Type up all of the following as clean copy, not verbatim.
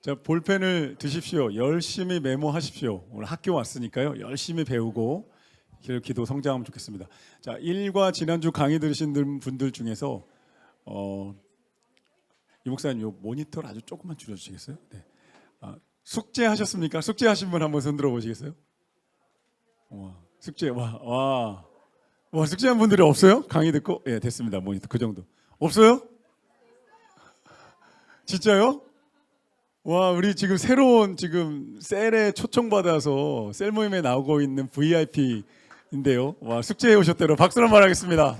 자, 볼펜을 드십시오. 열심히 메모하십시오. 오늘 학교 왔으니까요. 열심히 배우고 기도 성장하면 좋겠습니다. 자, 1과 지난주 강의 들으신 분들 중에서 이 목사님 요 모니터를 아주 조금만 줄여주시겠어요? 네. 숙제 하셨습니까? 숙제 하신 분 한번 손 들어 보시겠어요? 숙제 와 숙제한 분들이 없어요? 강의 듣고 예 됐습니다. 모니터 그 정도 없어요? 진짜요? 와, 우리 지금 새로운 지금 셀에 초청받아서 셀 모임에 나오고 있는 VIP인데요. 와, 숙제해 오셨대로 박수로 말하겠습니다.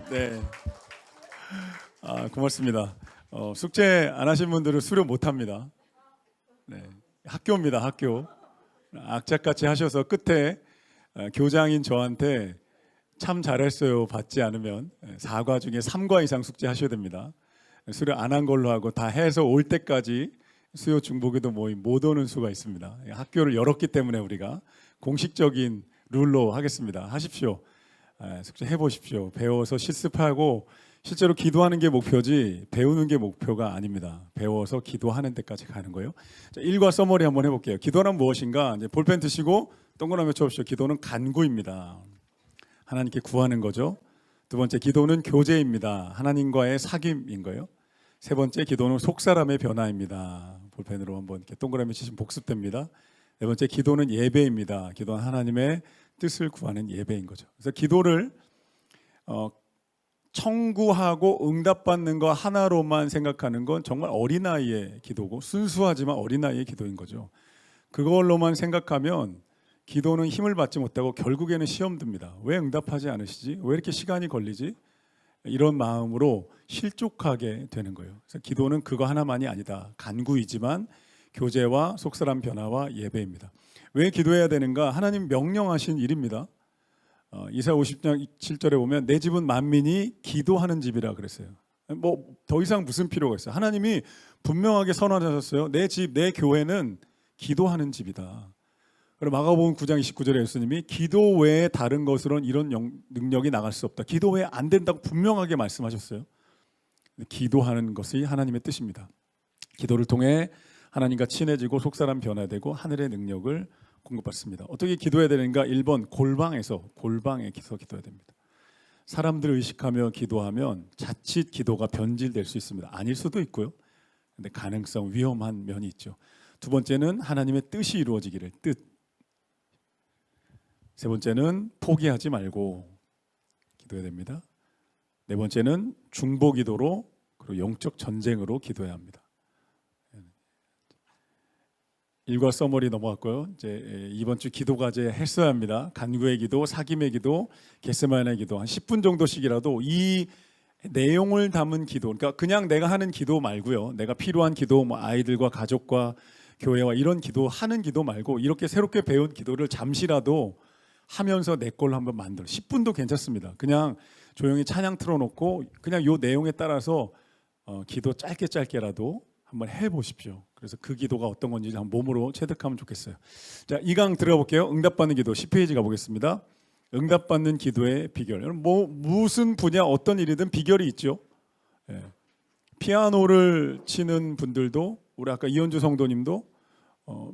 네. 고맙습니다. 숙제 안 하신 분들은 수료 못 합니다. 네. 학교입니다, 학교. 악착같이 하셔서 끝에 교장인 저한테 참 잘했어요 받지 않으면 4과 중에 3과 이상 숙제 하셔야 됩니다. 수료 안 한 걸로 하고 다 해서 올 때까지 수요 중보기도 모임 못 오는 수가 있습니다. 학교를 열었기 때문에 우리가 공식적인 룰로 하겠습니다. 하십시오. 숙제 해보십시오. 배워서 실습하고 실제로 기도하는 게 목표지 배우는 게 목표가 아닙니다. 배워서 기도하는 데까지 가는 거예요. 자, 1과 서머리 한번 해볼게요. 기도는 무엇인가? 이제 볼펜 드시고 동그라미 쳐보십시오. 기도는 간구입니다. 하나님께 구하는 거죠. 두 번째, 기도는 교제입니다. 하나님과의 사귐인 거예요. 세 번째, 기도는 속사람의 변화입니다. 볼펜으로 한번 이렇게 동그라미 치시면 복습됩니다. 네 번째, 기도는 예배입니다. 기도는 하나님의 뜻을 구하는 예배인 거죠. 그래서 기도를 청구하고 응답받는 거 하나로만 생각하는 건 정말 어린아이의 기도고 순수하지만 어린아이의 기도인 거죠. 그걸로만 생각하면 기도는 힘을 받지 못하고 결국에는 시험 듭니다. 왜 응답하지 않으시지? 왜 이렇게 시간이 걸리지? 이런 마음으로 실족하게 되는 거예요. 그래서 기도는 그거 하나만이 아니다. 간구이지만 교제와 속사람 변화와 예배입니다. 왜 기도해야 되는가? 하나님 명령하신 일입니다. 이사야 50장 7절에 보면 내 집은 만민이 기도하는 집이라 그랬어요. 뭐 더 이상 무슨 필요가 있어요? 하나님이 분명하게 선언하셨어요. 내 집, 내 교회는 기도하는 집이다. 그리고 마가복음 9장 29절에 예수님이 기도 외에 다른 것으로는 이런 능력이 나갈 수 없다. 기도 외에 안 된다고 분명하게 말씀하셨어요. 기도하는 것이 하나님의 뜻입니다. 기도를 통해 하나님과 친해지고 속사람 변화되고 하늘의 능력을 공급받습니다. 어떻게 기도해야 되는가? 1번 골방에 기도해야 됩니다. 사람들을 의식하며 기도하면 자칫 기도가 변질될 수 있습니다. 아닐 수도 있고요. 근데 가능성 위험한 면이 있죠. 두 번째는 하나님의 뜻이 이루어지기를 뜻. 세 번째는 포기하지 말고 기도해야 됩니다. 네 번째는 중보 기도로 그리고 영적 전쟁으로 기도해야 합니다. 1과 서머리 넘어갔고요. 이제 이번 주 기도 과제 했어야 합니다. 간구의 기도, 사귐의 기도, 겟세마네 기도 한 10분 정도씩이라도 이 내용을 담은 기도. 그러니까 그냥 내가 하는 기도 말고요. 내가 필요한 기도, 뭐 아이들과 가족과 교회와 이런 기도 하는 기도 말고 이렇게 새롭게 배운 기도를 잠시라도 하면서 내 걸로 한번 만들어. 10분도 괜찮습니다. 그냥 조용히 찬양 틀어놓고 그냥 요 내용에 따라서 기도 짧게라도 한번 해보십시오. 그래서 그 기도가 어떤 건지 한번 몸으로 체득하면 좋겠어요. 자, 이 강 들어가 볼게요. 응답받는 기도 10페이지 가보겠습니다. 응답받는 기도의 비결. 여러분 무슨 분야 어떤 일이든 비결이 있죠. 예. 피아노를 치는 분들도 우리 아까 이현주 성도님도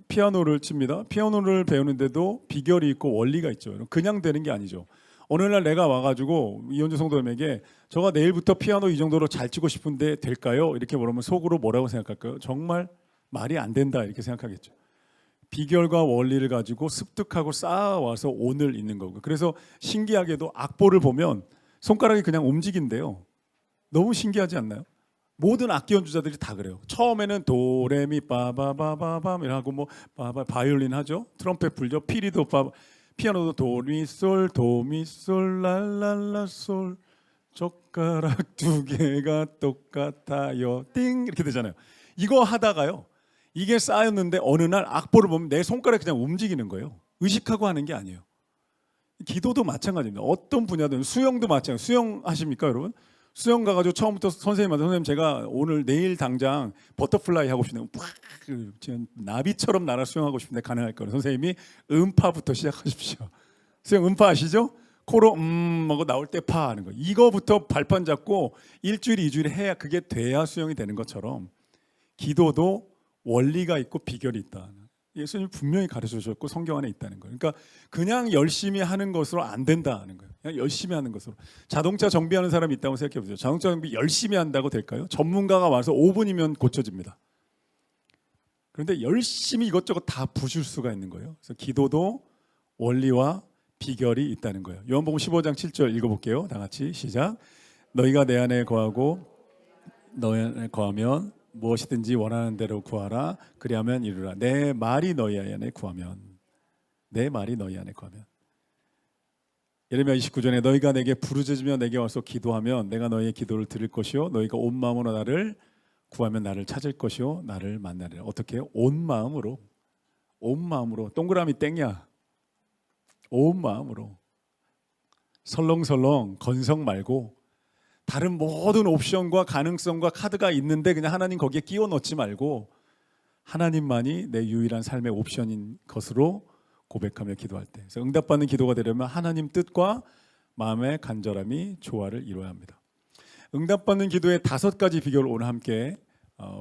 피아노를 칩니다. 피아노를 배우는데도 비결이 있고 원리가 있죠. 그냥 되는 게 아니죠. 어느 날 내가 와가지고 이현주 성도님에게 저가 내일부터 피아노 이 정도로 잘 치고 싶은데 될까요? 이렇게 물으면 속으로 뭐라고 생각할까요? 정말 말이 안 된다 이렇게 생각하겠죠. 비결과 원리를 가지고 습득하고 쌓아와서 오늘 있는 거고. 그래서 신기하게도 악보를 보면 손가락이 그냥 움직인대요. 너무 신기하지 않나요? 모든 악기 연주자들이 다 그래요. 처음에는 도레미 빠바바바밤 이라고 뭐 바이올린 하죠. 트럼펫 불죠. 피리도 피아노도 도미솔 도미솔 랄랄라 솔 젓가락 두 개가 똑같아요. 띵 이렇게 되잖아요. 이거 하다가요. 이게 쌓였는데 어느 날 악보를 보면 내 손가락이 그냥 움직이는 거예요. 의식하고 하는 게 아니에요. 기도도 마찬가지입니다. 어떤 분야든 수영도 마찬가지예요. 수영 하십니까 여러분? 수영 가가지고 처음부터 선생님한테 선생님 제가 오늘 내일 당장 버터플라이 하고 싶네요. 나비처럼 날아 수영하고 싶은데 가능할까요? 선생님이 음파부터 시작하십시오. 수영 음파 아시죠? 코로 하고 나올 때 파 하는 거. 이거부터 발판 잡고 일주일, 2주일 해야 그게 돼야 수영이 되는 것처럼 기도도 원리가 있고 비결이 있다. 예수님이 분명히 가르쳐 주셨고 성경 안에 있다는 거예요. 그러니까 그냥 열심히 하는 것으로 안 된다는 거예요. 그냥 열심히 하는 것으로. 자동차 정비하는 사람이 있다고 생각해 보세요. 자동차 정비 열심히 한다고 될까요? 전문가가 와서 5분이면 고쳐집니다. 그런데 열심히 이것저것 다 부실 수가 있는 거예요. 그래서 기도도 원리와 비결이 있다는 거예요. 요한복음 15장 7절 읽어볼게요. 다 같이 시작. 너희가 내 안에 거하고 너희 안에 거하면 무엇이든지 원하는 대로 구하라. 그리하면 이루라. 내 말이 너희 안에 구하면, 내 말이 너희 안에 구하면. 예레미야 29장에 너희가 내게 부르짖으며 내게 와서 기도하면 내가 너희의 기도를 들을 것이요 너희가 온 마음으로 나를 구하면 나를 찾을 것이요 나를 만나리라. 어떻게 해요? 온 마음으로. 온 마음으로. 동그라미 땡이야. 온 마음으로. 설렁설렁 건성 말고 다른 모든 옵션과 가능성과 카드가 있는데 그냥 하나님 거기에 끼워 넣지 말고 하나님만이 내 유일한 삶의 옵션인 것으로 고백하며 기도할 때. 그래서 응답받는 기도가 되려면 하나님 뜻과 마음의 간절함이 조화를 이루어야 합니다. 응답받는 기도의 5가지 비결을 오늘 함께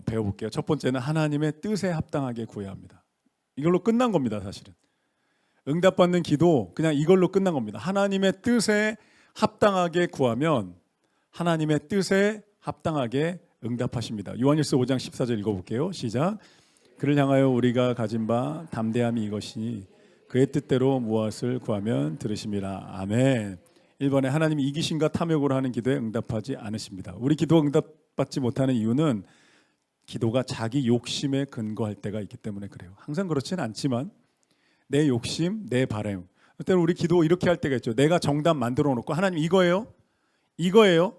배워볼게요. 첫 번째는 하나님의 뜻에 합당하게 구해야 합니다. 이걸로 끝난 겁니다, 사실은. 응답받는 기도 그냥 이걸로 끝난 겁니다. 하나님의 뜻에 합당하게 구하면 하나님의 뜻에 합당하게 응답하십니다. 요한일서 5장 14절 읽어볼게요. 시작. 그를 향하여 우리가 가진 바 담대함이 이것이니 그의 뜻대로 무엇을 구하면 들으심이라. 아멘. 1번에 하나님이 이기심과 탐욕으로 하는 기도에 응답하지 않으십니다. 우리 기도가 응답받지 못하는 이유는 기도가 자기 욕심에 근거할 때가 있기 때문에 그래요. 항상 그렇지는 않지만 내 욕심, 내 바람. 때로 우리 기도 이렇게 할 때가 있죠. 내가 정답 만들어 놓고 하나님 이거예요? 이거예요?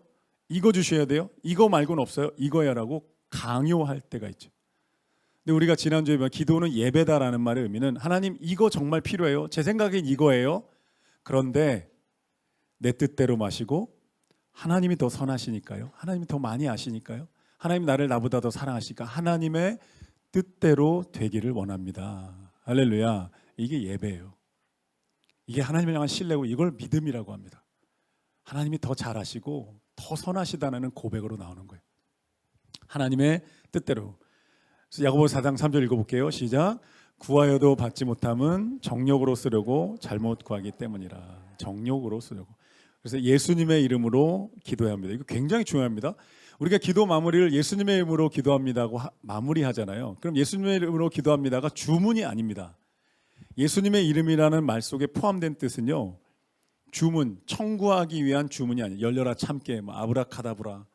이거 주셔야 돼요? 이거 말고는 없어요? 이거야 라고 강요할 때가 있죠. 근데 우리가 지난주에 보면 기도는 예배다라는 말의 의미는 하나님 이거 정말 필요해요? 제 생각엔 이거예요? 그런데 내 뜻대로 마시고 하나님이 더 선하시니까요. 하나님이 더 많이 아시니까요. 하나님 나를 나보다 더 사랑하시니까 하나님의 뜻대로 되기를 원합니다. 할렐루야. 이게 예배예요. 이게 하나님을 향한 신뢰고 이걸 믿음이라고 합니다. 하나님이 더 잘하시고 더 선하시다는 고백으로 나오는 거예요. 하나님의 뜻대로. 그래서 야고보서 4장 3절 읽어볼게요. 시작. 구하여도 받지 못함은 정욕으로 쓰려고 잘못 구하기 때문이라. 정욕으로 쓰려고. 그래서 예수님의 이름으로 기도해야 합니다. 이거 굉장히 중요합니다. 우리가 기도 마무리를 예수님의 이름으로 기도합니다고 마무리하잖아요. 그럼 예수님의 이름으로 기도합니다가 주문이 아닙니다. 예수님의 이름이라는 말 속에 포함된 뜻은요. 주문, 청구하기 위한 주문이 아니에요. 열려라 참깨, 아브라카다브라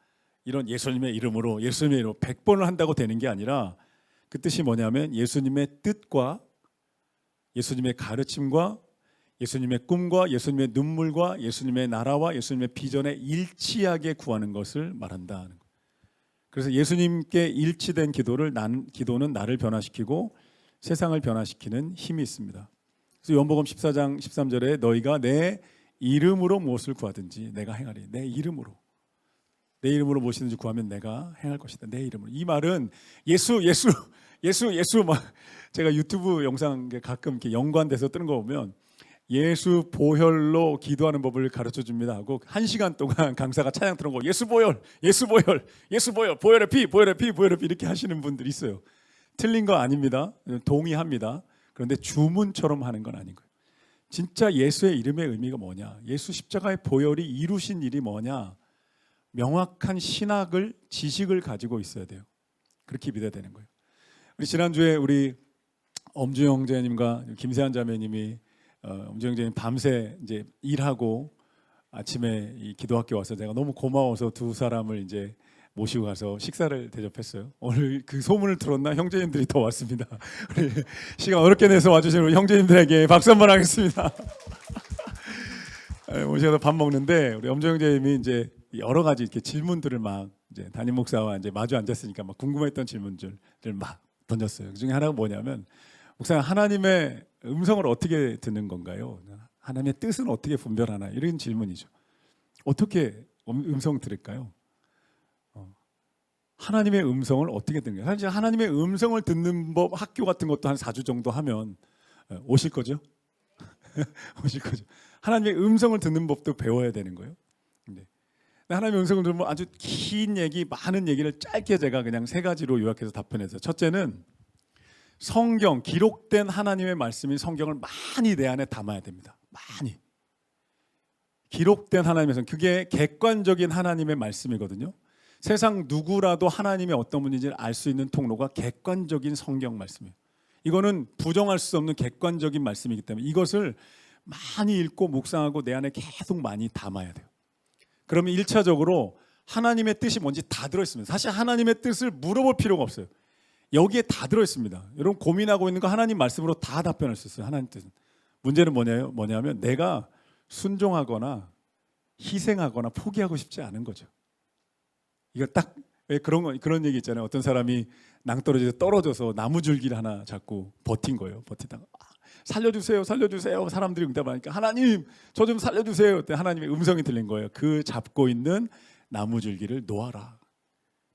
이런 예수님의 이름으로 100번을 한다고 되는 게 아니라 그 뜻이 뭐냐면 예수님의 뜻과 예수님의 가르침과 예수님의 꿈과 예수님의 눈물과 예수님의 나라와 예수님의 비전에 일치하게 구하는 것을 말한다는 거예요. 그래서 예수님께 일치된 기도는 나를 변화시키고 세상을 변화시키는 힘이 있습니다. 그래서 요한복음 14장 13절에 너희가 내 이름으로 무엇을 구하든지 내가 행하리. 내 이름으로 무엇이든지 구하면 내가 행할 것이다. 내 이름으로. 이 말은 예수 막 제가 유튜브 영상 가끔 이렇게 연관돼서 뜨는 거 보면 예수 보혈로 기도하는 법을 가르쳐 줍니다 하고 1시간 동안 강사가 찬양 틀어놓고 예수 보혈 보혈의 피 이렇게 하시는 분들이 있어요. 틀린 거 아닙니다. 동의합니다. 그런데 주문처럼 하는 건 아닌 거예요. 진짜 예수의 이름의 의미가 뭐냐? 예수 십자가의 보혈이 이루신 일이 뭐냐? 명확한 신학을 지식을 가지고 있어야 돼요. 그렇게 믿어야 되는 거예요. 우리 지난주에 우리 엄주 형제님과 김세한 자매님이 엄주 형제님 밤새 이제 일하고 아침에 이 기도학교 와서 제가 너무 고마워서 두 사람을 이제 모시고 가서 식사를 대접했어요. 오늘 그 소문을 들었나 형제님들이 더 왔습니다. 우리 시간 어렵게 내서 와주신 우리 형제님들에게 박수 한번 하겠습니다. 모셔서 밥 먹는데 우리 엄주 형제님이 이제 여러 가지 이렇게 질문들을 막 이제 담임 목사와 이제 마주 앉았으니까 막 궁금했던 질문들을 막 던졌어요. 그 중에 하나가 뭐냐면 목사님 하나님의 음성을 어떻게 듣는 건가요? 하나님의 뜻은 어떻게 분별하나? 이런 질문이죠. 어떻게 음성 들을까요? 하나님의 음성을 어떻게 듣는 거예요? 사실 하나님의 음성을 듣는 법 학교 같은 것도 한 4주 정도 하면 오실 거죠? 오실 거죠. 하나님의 음성을 듣는 법도 배워야 되는 거예요. 네. 하나님의 음성을 들으면 아주 긴 얘기, 많은 얘기를 짧게 제가 그냥 3가지로 요약해서 답변했어요. 첫째는 성경, 기록된 하나님의 말씀인 성경을 많이 내 안에 담아야 됩니다. 많이. 기록된 하나님의 성경, 그게 객관적인 하나님의 말씀이거든요. 세상 누구라도 하나님이 어떤 분인지를 알 수 있는 통로가 객관적인 성경 말씀이에요. 이거는 부정할 수 없는 객관적인 말씀이기 때문에 이것을 많이 읽고 묵상하고 내 안에 계속 많이 담아야 돼요. 그러면 1차적으로 하나님의 뜻이 뭔지 다 들어있습니다. 사실 하나님의 뜻을 물어볼 필요가 없어요. 여기에 다 들어있습니다. 여러분 고민하고 있는 거 하나님 말씀으로 다 답변할 수 있어요. 하나님 뜻은. 문제는 뭐냐면 내가 순종하거나 희생하거나 포기하고 싶지 않은 거죠. 이거 딱 그런 얘기 있잖아요. 어떤 사람이 낭떠러지에서 떨어져서 나무줄기를 하나 잡고 버틴 거예요. 버티다가 살려주세요, 살려주세요. 사람들이 응답하니까 하나님, 저 좀 살려주세요. 그때 하나님의 음성이 들린 거예요. 그 잡고 있는 나무줄기를 놓아라.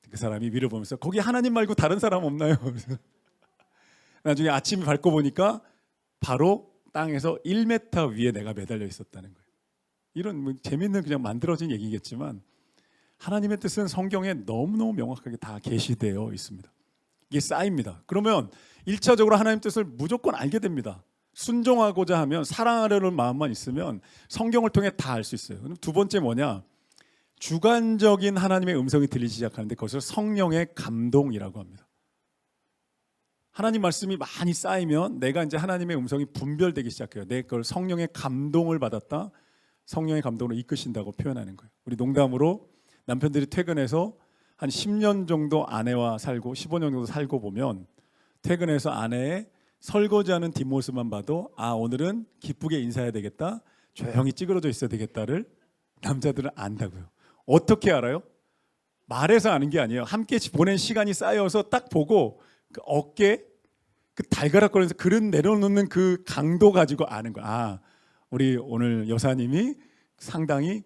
그 사람이 위를 보면서 거기 하나님 말고 다른 사람 없나요? 나중에 아침에 밟고 보니까 바로 땅에서 1m 위에 내가 매달려 있었다는 거예요. 이런 뭐 재밌는 그냥 만들어진 얘기겠지만 하나님의 뜻은 성경에 너무너무 명확하게 다 게시되어 있습니다. 이게 쌓입니다. 그러면 1차적으로 하나님 뜻을 무조건 알게 됩니다. 순종하고자 하면 사랑하려는 마음만 있으면 성경을 통해 다 알 수 있어요. 그럼 두 번째 뭐냐? 주관적인 하나님의 음성이 들리기 시작하는데 그것을 성령의 감동이라고 합니다. 하나님 말씀이 많이 쌓이면 내가 이제 하나님의 음성이 분별되기 시작해요. 내 그걸 성령의 감동을 받았다. 성령의 감동으로 이끄신다고 표현하는 거예요. 우리 농담으로 남편들이 퇴근해서 한 10년 정도 아내와 살고 15년 정도 살고 보면 퇴근해서 아내의 설거지하는 뒷모습만 봐도 아 오늘은 기쁘게 인사해야 되겠다. 조용히 찌그러져 있어야 되겠다를 남자들은 안다고요. 어떻게 알아요? 말해서 아는 게 아니에요. 함께 보낸 시간이 쌓여서 딱 보고 그 어깨 그 달가락거리면서 그릇 내려놓는 그 강도 가지고 아는 거야. 아 우리 오늘 여사님이 상당히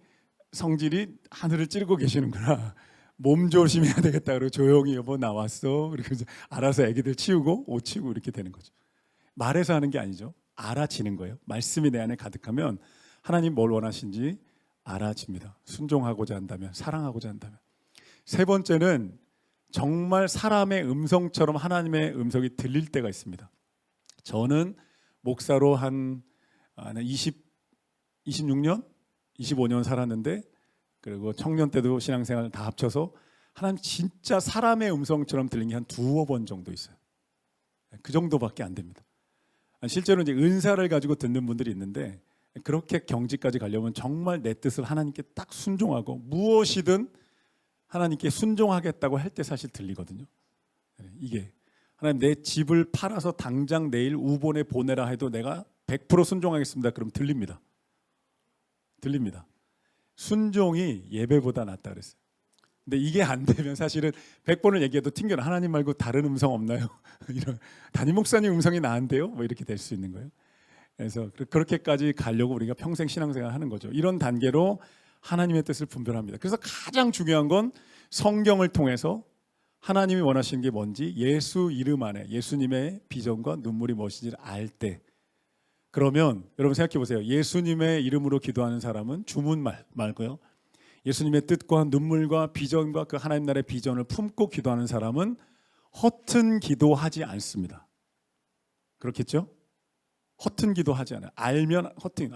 성질이 하늘을 찌르고 계시는구나. 몸 조심해야 되겠다. 그리고 조용히 여보 나왔어. 그리고 알아서 애기들 치우고 옷 치우고 이렇게 되는 거죠. 말해서 하는 게 아니죠. 알아지는 거예요. 말씀이 내 안에 가득하면 하나님 뭘 원하신지 알아집니다. 순종하고자 한다면, 사랑하고자 한다면. 세 번째는 정말 사람의 음성처럼 하나님의 음성이 들릴 때가 있습니다. 저는 목사로 한 26년, 25년 살았는데 그리고 청년 때도 신앙생활 다 합쳐서 하나님 진짜 사람의 음성처럼 들린 게 한 두어 번 정도 있어요. 그 정도밖에 안 됩니다. 실제로 이제 은사를 가지고 듣는 분들이 있는데 그렇게 경지까지 가려면 정말 내 뜻을 하나님께 딱 순종하고 무엇이든 하나님께 순종하겠다고 할 때 사실 들리거든요. 이게 하나님 내 집을 팔아서 당장 내일 우본에 보내라 해도 내가 100% 순종하겠습니다. 그럼 들립니다. 들립니다. 순종이 예배보다 낫다 그랬어요. 근데 이게 안 되면 사실은 100번을 얘기해도 튕겨나. 하나님 말고 다른 음성 없나요? 이런 담임 목사님 음성이 나은데요? 뭐 이렇게 될 수 있는 거예요. 그래서 그렇게까지 가려고 우리가 평생 신앙생활 하는 거죠. 이런 단계로 하나님의 뜻을 분별합니다. 그래서 가장 중요한 건 성경을 통해서 하나님이 원하시는 게 뭔지 예수 이름 안에 예수님의 비전과 눈물이 무엇인지를 알 때 그러면 여러분 생각해 보세요. 예수님의 이름으로 기도하는 사람은 주문 말고요. 예수님의 뜻과 눈물과 비전과 그 하나님 나라의 비전을 품고 기도하는 사람은 허튼 기도하지 않습니다. 그렇겠죠? 허튼 기도하지 않아요. 알면 허튼.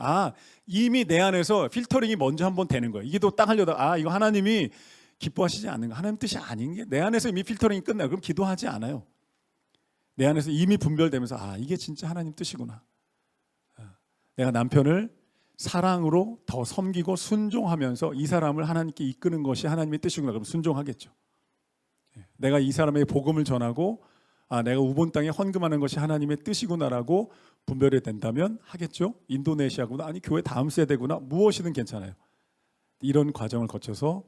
이미 내 안에서 필터링이 먼저 한번 되는 거예요. 이 기도 딱 하려다가 이거 하나님이 기뻐하시지 않는 거, 하나님 뜻이 아닌 게 내 안에서 이미 필터링이 끝나요. 그럼 기도하지 않아요. 내 안에서 이미 분별되면서 이게 진짜 하나님 뜻이구나. 내가 남편을 사랑으로 더 섬기고 순종하면서 이 사람을 하나님께 이끄는 것이 하나님의 뜻이구나. 그럼 순종하겠죠. 내가 이 사람에게 복음을 전하고 내가 우본 땅에 헌금하는 것이 하나님의 뜻이구나라고 분별이 된다면 하겠죠. 인도네시아구나, 아니 교회 다음 세대구나, 무엇이든 괜찮아요. 이런 과정을 거쳐서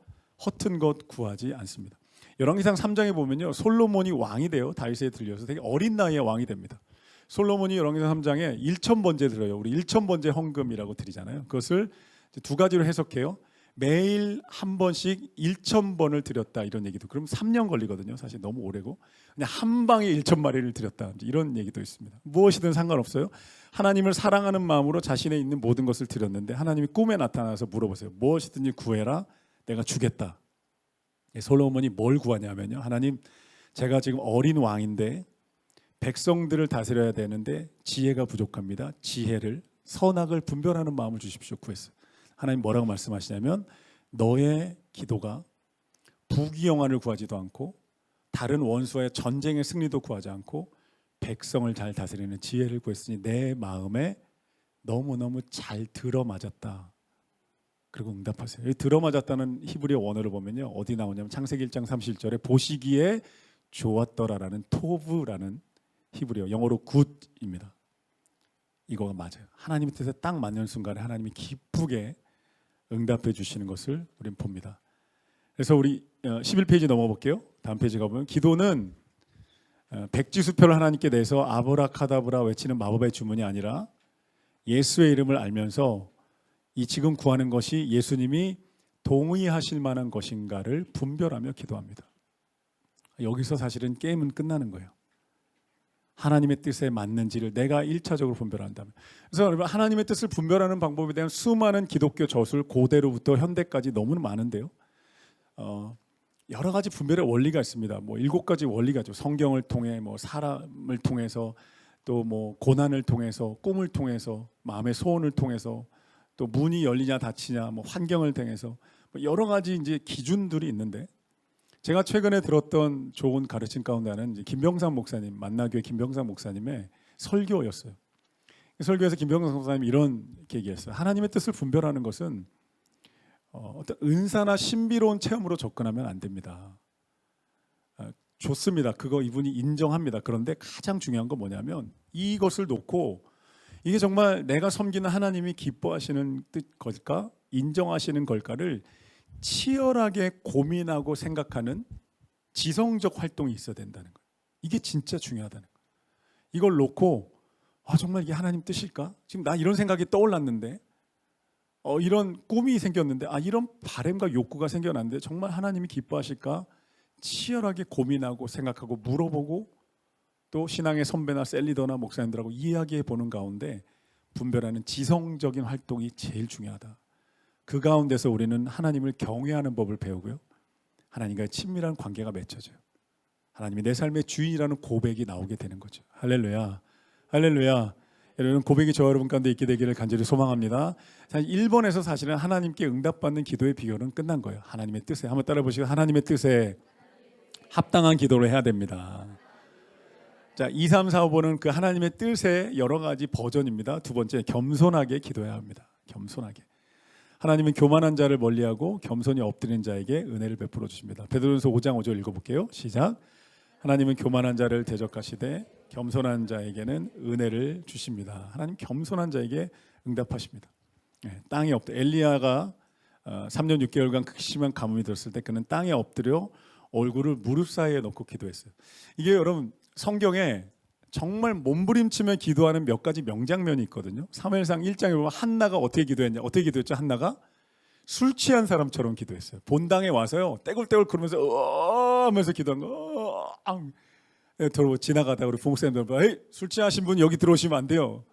허튼 것 구하지 않습니다. 열왕기상 3장에 보면요, 솔로몬이 왕이 돼요. 다윗에 들려서 되게 어린 나이에 왕이 됩니다. 솔로몬이 열왕기상 3장에 1,000번제 드려요. 우리 1,000번제 헌금이라고 드리잖아요. 그것을 두 가지로 해석해요. 매일 한 번씩 1,000번을 드렸다 이런 얘기도. 그럼 3년 걸리거든요. 사실 너무 오래고 그냥 한 방에 1,000마리를 드렸다 이런 얘기도 있습니다. 무엇이든 상관없어요. 하나님을 사랑하는 마음으로 자신에 있는 모든 것을 드렸는데 하나님이 꿈에 나타나서 물어보세요. 무엇이든지 구해라, 내가 주겠다. 솔로몬이 뭘 구하냐면요, 하나님 제가 지금 어린 왕인데 백성들을 다스려야 되는데 지혜가 부족합니다. 지혜를 선악을 분별하는 마음을 주십시오 구했어요. 하나님 뭐라고 말씀하시냐면 너의 기도가 부귀영화를 구하지도 않고 다른 원수와의 전쟁의 승리도 구하지 않고 백성을 잘 다스리는 지혜를 구했으니 내 마음에 너무너무 잘 들어맞았다. 그리고 응답하세요. 이 들어맞았다는 히브리어 원어를 보면요. 어디 나오냐면 창세기 1장 31절에 보시기에 좋았더라라는 토브라는 히브리어 영어로 굿입니다. 이거가 맞아요. 하나님의 뜻에 딱 맞는 순간에 하나님이 기쁘게 응답해 주시는 것을 우리는 봅니다. 그래서 우리 11페이지 넘어볼게요. 다음 페이지 가보면 기도는 백지수표를 하나님께 내서 아브라카다브라 외치는 마법의 주문이 아니라 예수의 이름을 알면서 이 지금 구하는 것이 예수님이 동의하실 만한 것인가를 분별하며 기도합니다. 여기서 사실은 게임은 끝나는 거예요. 하나님의 뜻에 맞는지를 내가 1차적으로 분별한다면. 그래서 여러분 하나님의 뜻을 분별하는 방법에 대한 수많은 기독교 저술 고대로부터 현대까지 너무 많은데요. 여러 가지 분별의 원리가 있습니다. 뭐 7가지 원리가 있죠. 성경을 통해 뭐 사람을 통해서 또 뭐 고난을 통해서 꿈을 통해서 마음의 소원을 통해서 또 문이 열리냐 닫히냐 뭐 환경을 통해서 뭐 여러 가지 이제 기준들이 있는데 제가 최근에 들었던 좋은 가르침 가운데 하나는 이제 김병삼 목사님 만나교회 김병삼 목사님의 설교였어요. 설교에서 김병삼 목사님이 이런 얘기했어요. 하나님의 뜻을 분별하는 것은 어떤 은사나 신비로운 체험으로 접근하면 안 됩니다. 좋습니다. 그거 이분이 인정합니다. 그런데 가장 중요한 건 뭐냐면 이것을 놓고 이게 정말 내가 섬기는 하나님이 기뻐하시는 뜻 걸까? 인정하시는 걸까를 치열하게 고민하고 생각하는 지성적 활동이 있어야 된다는 거예요. 이게 진짜 중요하다는 거예요. 이걸 놓고 정말 이게 하나님 뜻일까? 지금 나 이런 생각이 떠올랐는데 이런 꿈이 생겼는데 이런 바램과 욕구가 생겨났는데 정말 하나님이 기뻐하실까? 치열하게 고민하고 생각하고 물어보고 또 신앙의 선배나 셀리더나 목사님들하고 이야기해 보는 가운데 분별하는 지성적인 활동이 제일 중요하다. 그 가운데서 우리는 하나님을 경외하는 법을 배우고요. 하나님과의 친밀한 관계가 맺혀져요. 하나님이 내 삶의 주인이라는 고백이 나오게 되는 거죠. 할렐루야. 할렐루야. 여러분 고백이 저와 여러분 가운데 있게 되기를 간절히 소망합니다. 1번에서 사실은 하나님께 응답받는 기도의 비결은 끝난 거예요. 하나님의 뜻에 한번 따라 보시고 하나님의 뜻에 합당한 기도를 해야 됩니다. 자, 2, 3, 4, 5번은 그 하나님의 뜻의 여러 가지 버전입니다. 두 번째, 겸손하게 기도해야 합니다. 겸손하게. 하나님은 교만한 자를 멀리하고 겸손히 엎드리는 자에게 은혜를 베풀어 주십니다. 베드로전서 5장 5절 읽어볼게요. 시작. 하나님은 교만한 자를 대적하시되 겸손한 자에게는 은혜를 주십니다. 하나님 겸손한 자에게 응답하십니다. 땅에 엎드려 엘리야가 3년 6개월간 극심한 가뭄이 들었을 때 그는 땅에 엎드려 얼굴을 무릎 사이에 넣고 기도했어요. 이게 여러분 성경에 정말 몸부림치며 기도하는 몇 가지 명장면이 있거든요. 사무엘상 1장에 보면 한나가 어떻게 기도했냐? 어떻게 기도했죠? 한나가 술 취한 사람처럼 기도했어요. 본당에 와서요. 떼굴떼굴 그러면서 하면서 기도한 거. 들어 지나가다가 우리 부목사님들 에이, 술 취하신 분 여기 들어오시면 안 돼요.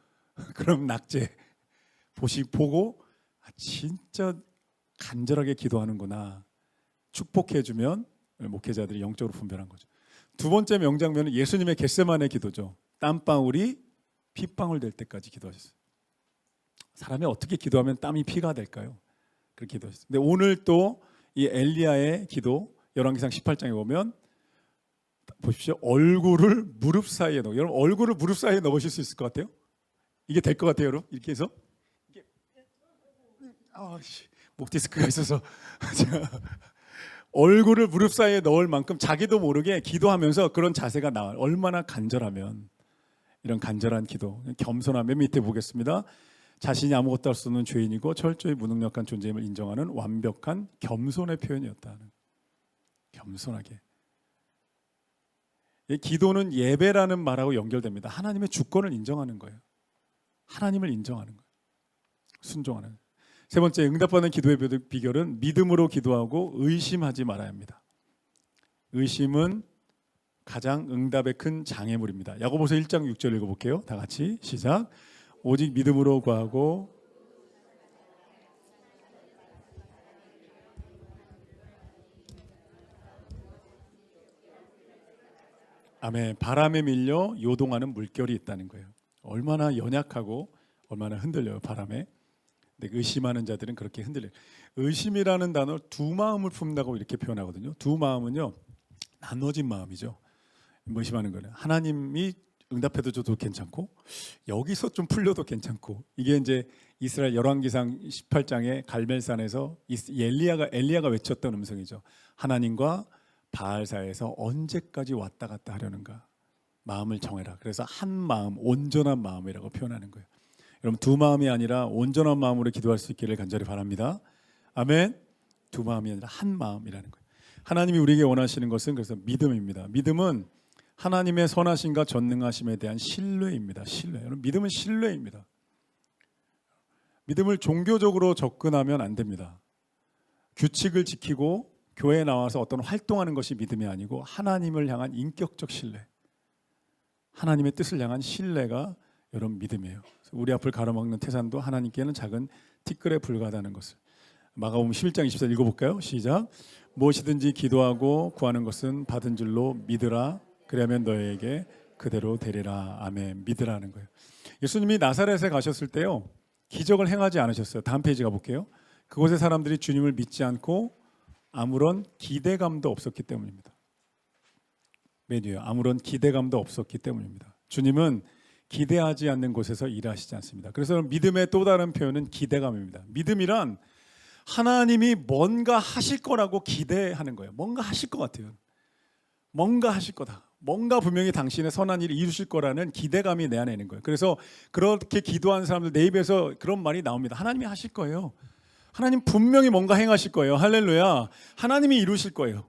그럼 낙제 보고 진짜 간절하게 기도하는구나. 축복해주면 목회자들이 영적으로 분별한 거죠. 두 번째 명장면은 예수님의 겟세마네 기도죠. 땀방울이 핏방울 될 때까지 기도하셨어요. 사람이 어떻게 기도하면 땀이 피가 될까요? 그렇게 기도하셨어요. 근데 오늘 또 이 엘리야의 기도 열왕기상 18장에 보면 보십시오. 얼굴을 무릎 사이에 넣어. 여러분 얼굴을 무릎 사이에 넣으실 수 있을 것 같아요? 이게 될 것 같아요, 여러분? 이렇게 해서 이게 목 디스크가 있어서 얼굴을 무릎 사이에 넣을 만큼 자기도 모르게 기도하면서 그런 자세가 나와요. 얼마나 간절하면 이런 간절한 기도, 겸손함. 맨 밑에 보겠습니다. 자신이 아무것도 할 수 없는 죄인이고 철저히 무능력한 존재임을 인정하는 완벽한 겸손의 표현이었다는. 겸손하게. 기도는 예배라는 말하고 연결됩니다. 하나님의 주권을 인정하는 거예요. 하나님을 인정하는 거예요. 순종하는 거예요. 세 번째, 응답받는 기도의 비결은 믿음으로 기도하고 의심하지 말아야 합니다. 의심은 가장 응답의 큰 장애물입니다. 야고보서 1장 6절 읽어볼게요. 다 같이 시작. 오직 믿음으로 구하고 아멘. 바람에 밀려 요동하는 물결이 있다는 거예요. 얼마나 연약하고 얼마나 흔들려요, 바람에. 근데 의심하는 자들은 그렇게 흔들려요. 의심이라는 단어 두 마음을 품는다고 이렇게 표현하거든요. 두 마음은요, 나눠진 마음이죠. 뭐 의심하는 거는 하나님이 응답해도 줘도 괜찮고 여기서 좀 풀려도 괜찮고, 이게 이제 이스라엘 열왕기상 18장의 갈멜산에서 엘리야가 외쳤던 음성이죠. 하나님과 바알 사이에서 언제까지 왔다 갔다 하려는가, 마음을 정해라. 그래서 한 마음, 온전한 마음이라고 표현하는 거예요. 여러분, 두 마음이 아니라 온전한 마음으로 기도할 수 있기를 간절히 바랍니다. 아멘. 두 마음이 아니라 한 마음이라는 거예요. 하나님이 우리에게 원하시는 것은 그래서 믿음입니다. 믿음은 하나님의 선하심과 전능하심에 대한 신뢰입니다. 신뢰. 여러분, 믿음은 신뢰입니다. 믿음을 종교적으로 접근하면 안 됩니다. 규칙을 지키고 교회에 나와서 어떤 활동하는 것이 믿음이 아니고 하나님을 향한 인격적 신뢰, 하나님의 뜻을 향한 신뢰가 여러분 믿음이에요. 우리 앞을 가로막는 태산도 하나님께는 작은 티끌에 불과하다는 것을. 마가복음 11장 24절 읽어볼까요? 시작. 무엇이든지 기도하고 구하는 것은 받은 줄로 믿으라. 그러면 너에게 그대로 되리라. 아멘. 믿으라는 거예요. 예수님이 나사렛에 가셨을 때요, 기적을 행하지 않으셨어요. 다음 페이지 가볼게요. 그곳의 사람들이 주님을 믿지 않고 아무런 기대감도 없었기 때문입니다. 맨 위에 아무런 기대감도 없었기 때문입니다. 주님은 기대하지 않는 곳에서 일하시지 않습니다. 그래서 믿음의 또 다른 표현은 기대감입니다. 믿음이란 하나님이 뭔가 하실 거라고 기대하는 거예요. 뭔가 하실 것 같아요. 뭔가 하실 거다. 뭔가 분명히 당신의 선한 일을 이루실 거라는 기대감이 내 안에 있는 거예요. 그래서 그렇게 기도하는 사람들 내 입에서 그런 말이 나옵니다. 하나님이 하실 거예요. 하나님 분명히 뭔가 행하실 거예요. 할렐루야. 하나님이 이루실 거예요.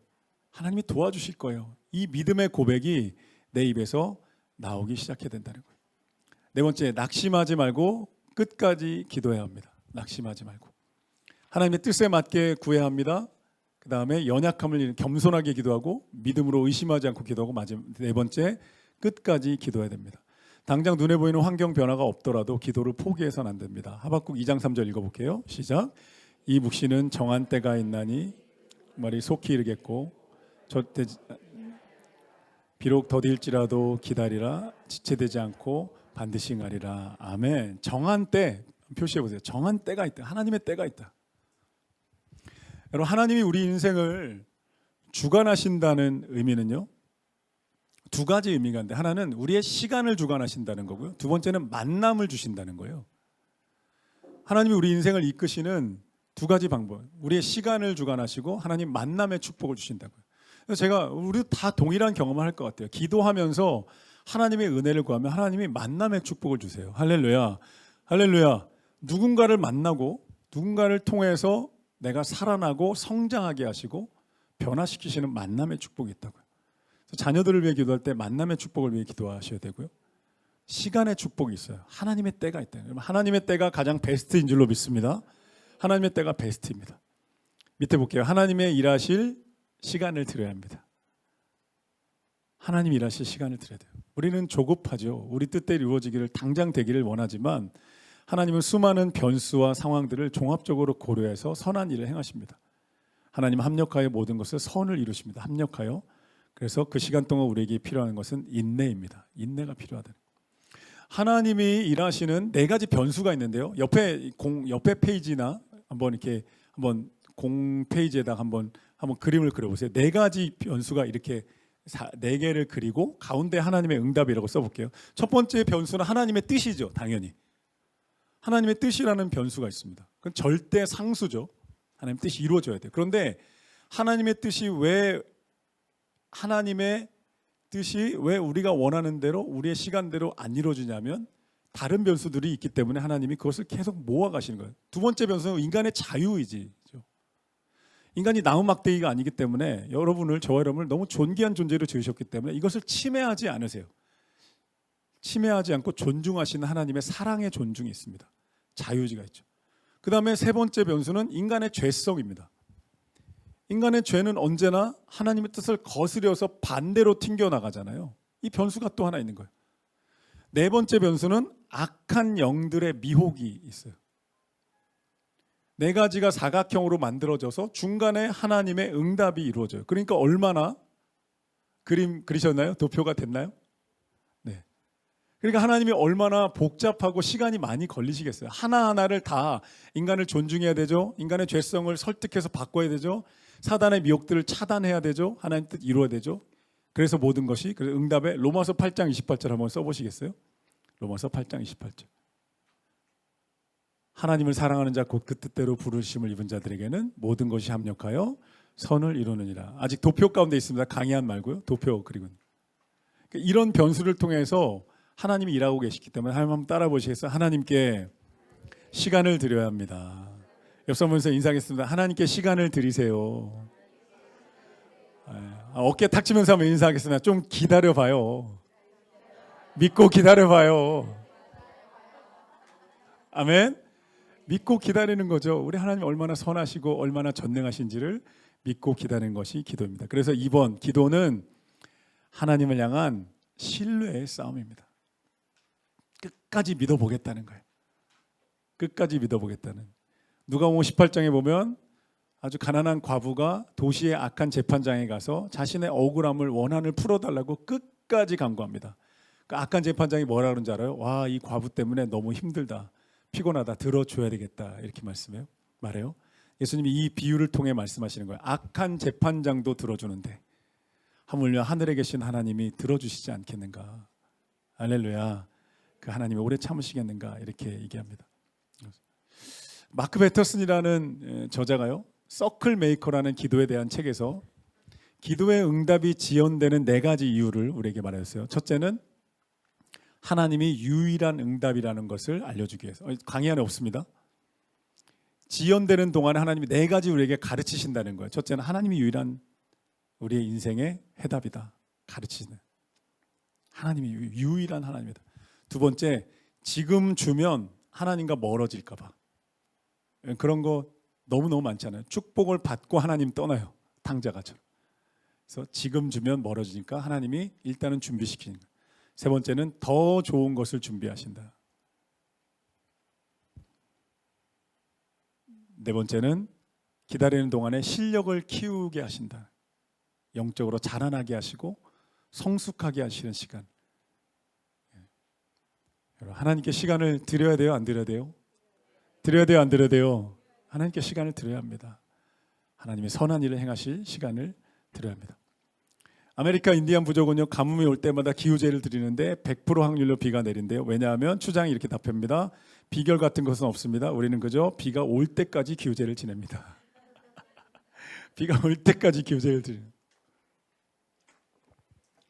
하나님이 도와주실 거예요. 이 믿음의 고백이 내 입에서 나오기 시작해야 된다는 거예요. 네 번째, 낙심하지 말고 끝까지 기도해야 합니다. 낙심하지 말고 하나님의 뜻에 맞게 구해야 합니다. 그 다음에 연약함을 겸손하게 기도하고 믿음으로 의심하지 않고 기도하고, 마지막 네 번째, 끝까지 기도해야 됩니다. 당장 눈에 보이는 환경 변화가 없더라도 기도를 포기해서는 안 됩니다. 하박국 2장 3절 읽어볼게요. 시작. 이 묵시는 정한 때가 있나니 말이 속히 이르겠고 저때 비록 더딜지라도 기다리라. 지체되지 않고 반드시 응하리라. 아멘. 정한 때 표시해 보세요. 정한 때가 있다. 하나님의 때가 있다. 여러분, 하나님이 우리 인생을 주관하신다는 의미는요, 두 가지 의미가 있는데, 하나는 우리의 시간을 주관하신다는 거고요, 두 번째는 만남을 주신다는 거예요. 하나님이 우리 인생을 이끄시는 두 가지 방법, 우리의 시간을 주관하시고 하나님 만남의 축복을 주신다고요. 그래서 제가 우리 다 동일한 경험을 할 것 같아요. 기도하면서 하나님의 은혜를 구하면 하나님이 만남의 축복을 주세요. 할렐루야. 할렐루야. 누군가를 만나고 누군가를 통해서 내가 살아나고 성장하게 하시고 변화시키시는 만남의 축복이 있다고요. 자녀들을 위해 기도할 때 만남의 축복을 위해 기도하셔야 되고요, 시간의 축복이 있어요. 하나님의 때가 있다. 하나님의 때가 가장 베스트인 줄로 믿습니다. 하나님의 때가 베스트입니다. 밑에 볼게요. 하나님의 일하실 시간을 드려야 합니다. 하나님 일하실 시간을 드려야 돼요. 우리는 조급하죠. 우리 뜻대로 이루어지기를, 당장 되기를 원하지만 하나님은 수많은 변수와 상황들을 종합적으로 고려해서 선한 일을 행하십니다. 하나님은 합력하여 모든 것을 선을 이루십니다. 합력하여. 그래서 그 시간 동안 우리에게 필요한 것은 인내입니다. 인내가 필요하다. 하나님이 일하시는 네 가지 변수가 있는데요. 옆에 페이지나 한번 공 페이지에다 한번 그림을 그려보세요. 네 가지 변수가 이렇게 네 개를 그리고 가운데 하나님의 응답이라고 써볼게요. 첫 번째 변수는 하나님의 뜻이죠. 당연히 하나님의 뜻이라는 변수가 있습니다. 그건 절대 상수죠. 하나님의 뜻이 이루어져야 돼요. 그런데 하나님의 뜻이 왜 우리가 원하는 대로 우리의 시간대로 안 이루어지냐면 다른 변수들이 있기 때문에 하나님이 그것을 계속 모아가시는 거예요. 두 번째 변수는 인간의 자유의지죠. 인간이 나무막대기가 아니기 때문에 저와 여러분을 너무 존귀한 존재로 지으셨기 때문에 이것을 침해하지 않으세요. 침해하지 않고 존중하시는 하나님의 사랑의 존중이 있습니다. 자유의지가 있죠. 그 다음에 세 번째 변수는 인간의 죄성입니다. 인간의 죄는 언제나 하나님의 뜻을 거스려서 반대로 튕겨나가잖아요. 이 변수가 또 하나 있는 거예요. 네 번째 변수는 악한 영들의 미혹이 있어요. 네 가지가 사각형으로 만들어져서 중간에 하나님의 응답이 이루어져요. 그러니까 얼마나 그림 그리셨나요? 도표가 됐나요? 네. 그러니까 하나님이 얼마나 복잡하고 시간이 많이 걸리시겠어요. 하나하나를 다 인간을 존중해야 되죠. 인간의 죄성을 설득해서 바꿔야 되죠. 사단의 미혹들을 차단해야 되죠. 하나님 뜻 이루어야 되죠. 그래서 모든 것이, 그래서 응답에 로마서 8장 28절 한번 써보시겠어요? 로마서 8장 28절. 하나님을 사랑하는 자 곧 그 뜻대로 부르심을 입은 자들에게는 모든 것이 합력하여 선을 이루느니라. 아직 도표 가운데 있습니다. 강의한 말고요. 도표 그리고 이런 변수를 통해서 하나님이 일하고 계시기 때문에 하나님 한번 따라 보시겠어요? 하나님께 시간을 드려야 합니다. 옆 사람에서 인사하겠습니다. 하나님께 시간을 드리세요. 어깨 탁 치면서 한번 인사하겠습니다. 좀 기다려봐요. 믿고 기다려봐요. 아멘. 믿고 기다리는 거죠. 우리 하나님 얼마나 선하시고 얼마나 전능하신지를 믿고 기다리는 것이 기도입니다. 그래서 이번 기도는 하나님을 향한 신뢰의 싸움입니다. 끝까지 믿어보겠다는 거예요. 끝까지 믿어보겠다는. 누가복음 18장에 보면 아주 가난한 과부가 도시의 악한 재판장에 가서 자신의 억울함을 원한을 풀어달라고 끝까지 간구합니다. 그 악한 재판장이 뭐라 그런지 알아요? 와, 이 과부 때문에 너무 힘들다. 피곤하다. 들어줘야 되겠다. 이렇게 말해요. 예수님이 이 비유를 통해 말씀하시는 거예요. 악한 재판장도 들어주는데 하물며 하늘에 계신 하나님이 들어주시지 않겠는가. 할렐루야. 그 하나님이 오래 참으시겠는가 이렇게 얘기합니다. 마크 베터슨이라는 저자가요, 서클 메이커라는 기도에 대한 책에서 기도의 응답이 지연되는 4가지 이유를 우리에게 말했어요. 첫째는 하나님이 유일한 응답이라는 것을 알려주기 위해서. 강의 안에 없습니다. 지연되는 동안에 하나님이 4가지 우리에게 가르치신다는 거예요. 첫째는 하나님이 유일한 우리의 인생의 해답이다. 가르치는. 하나님이 유일한 하나님이다. 두 번째, 지금 주면 하나님과 멀어질까 봐. 그런 거 너무너무 많잖아요. 축복을 받고 하나님 떠나요. 탕자가처럼. 그래서 지금 주면 멀어지니까 하나님이 일단은 준비시키는 거예요. 세 번째는 더 좋은 것을 준비하신다. 네 번째는 기다리는 동안에 실력을 키우게 하신다. 영적으로 자라나게 하시고 성숙하게 하시는 시간. 하나님께 시간을 드려야 돼요? 안 드려야 돼요? 드려야 돼요? 안 드려야 돼요? 하나님께 시간을 드려야 합니다. 하나님의 선한 일을 행하실 시간을 드려야 합니다. 아메리카 인디안 부족은요, 가뭄이 올 때마다 기후제를 드리는데 100% 확률로 비가 내린대요. 왜냐하면 추장이 이렇게 답합니다. 비결 같은 것은 없습니다. 우리는 그저 비가 올 때까지 기후제를 지냅니다. 비가 올 때까지 기후제를 드립니다.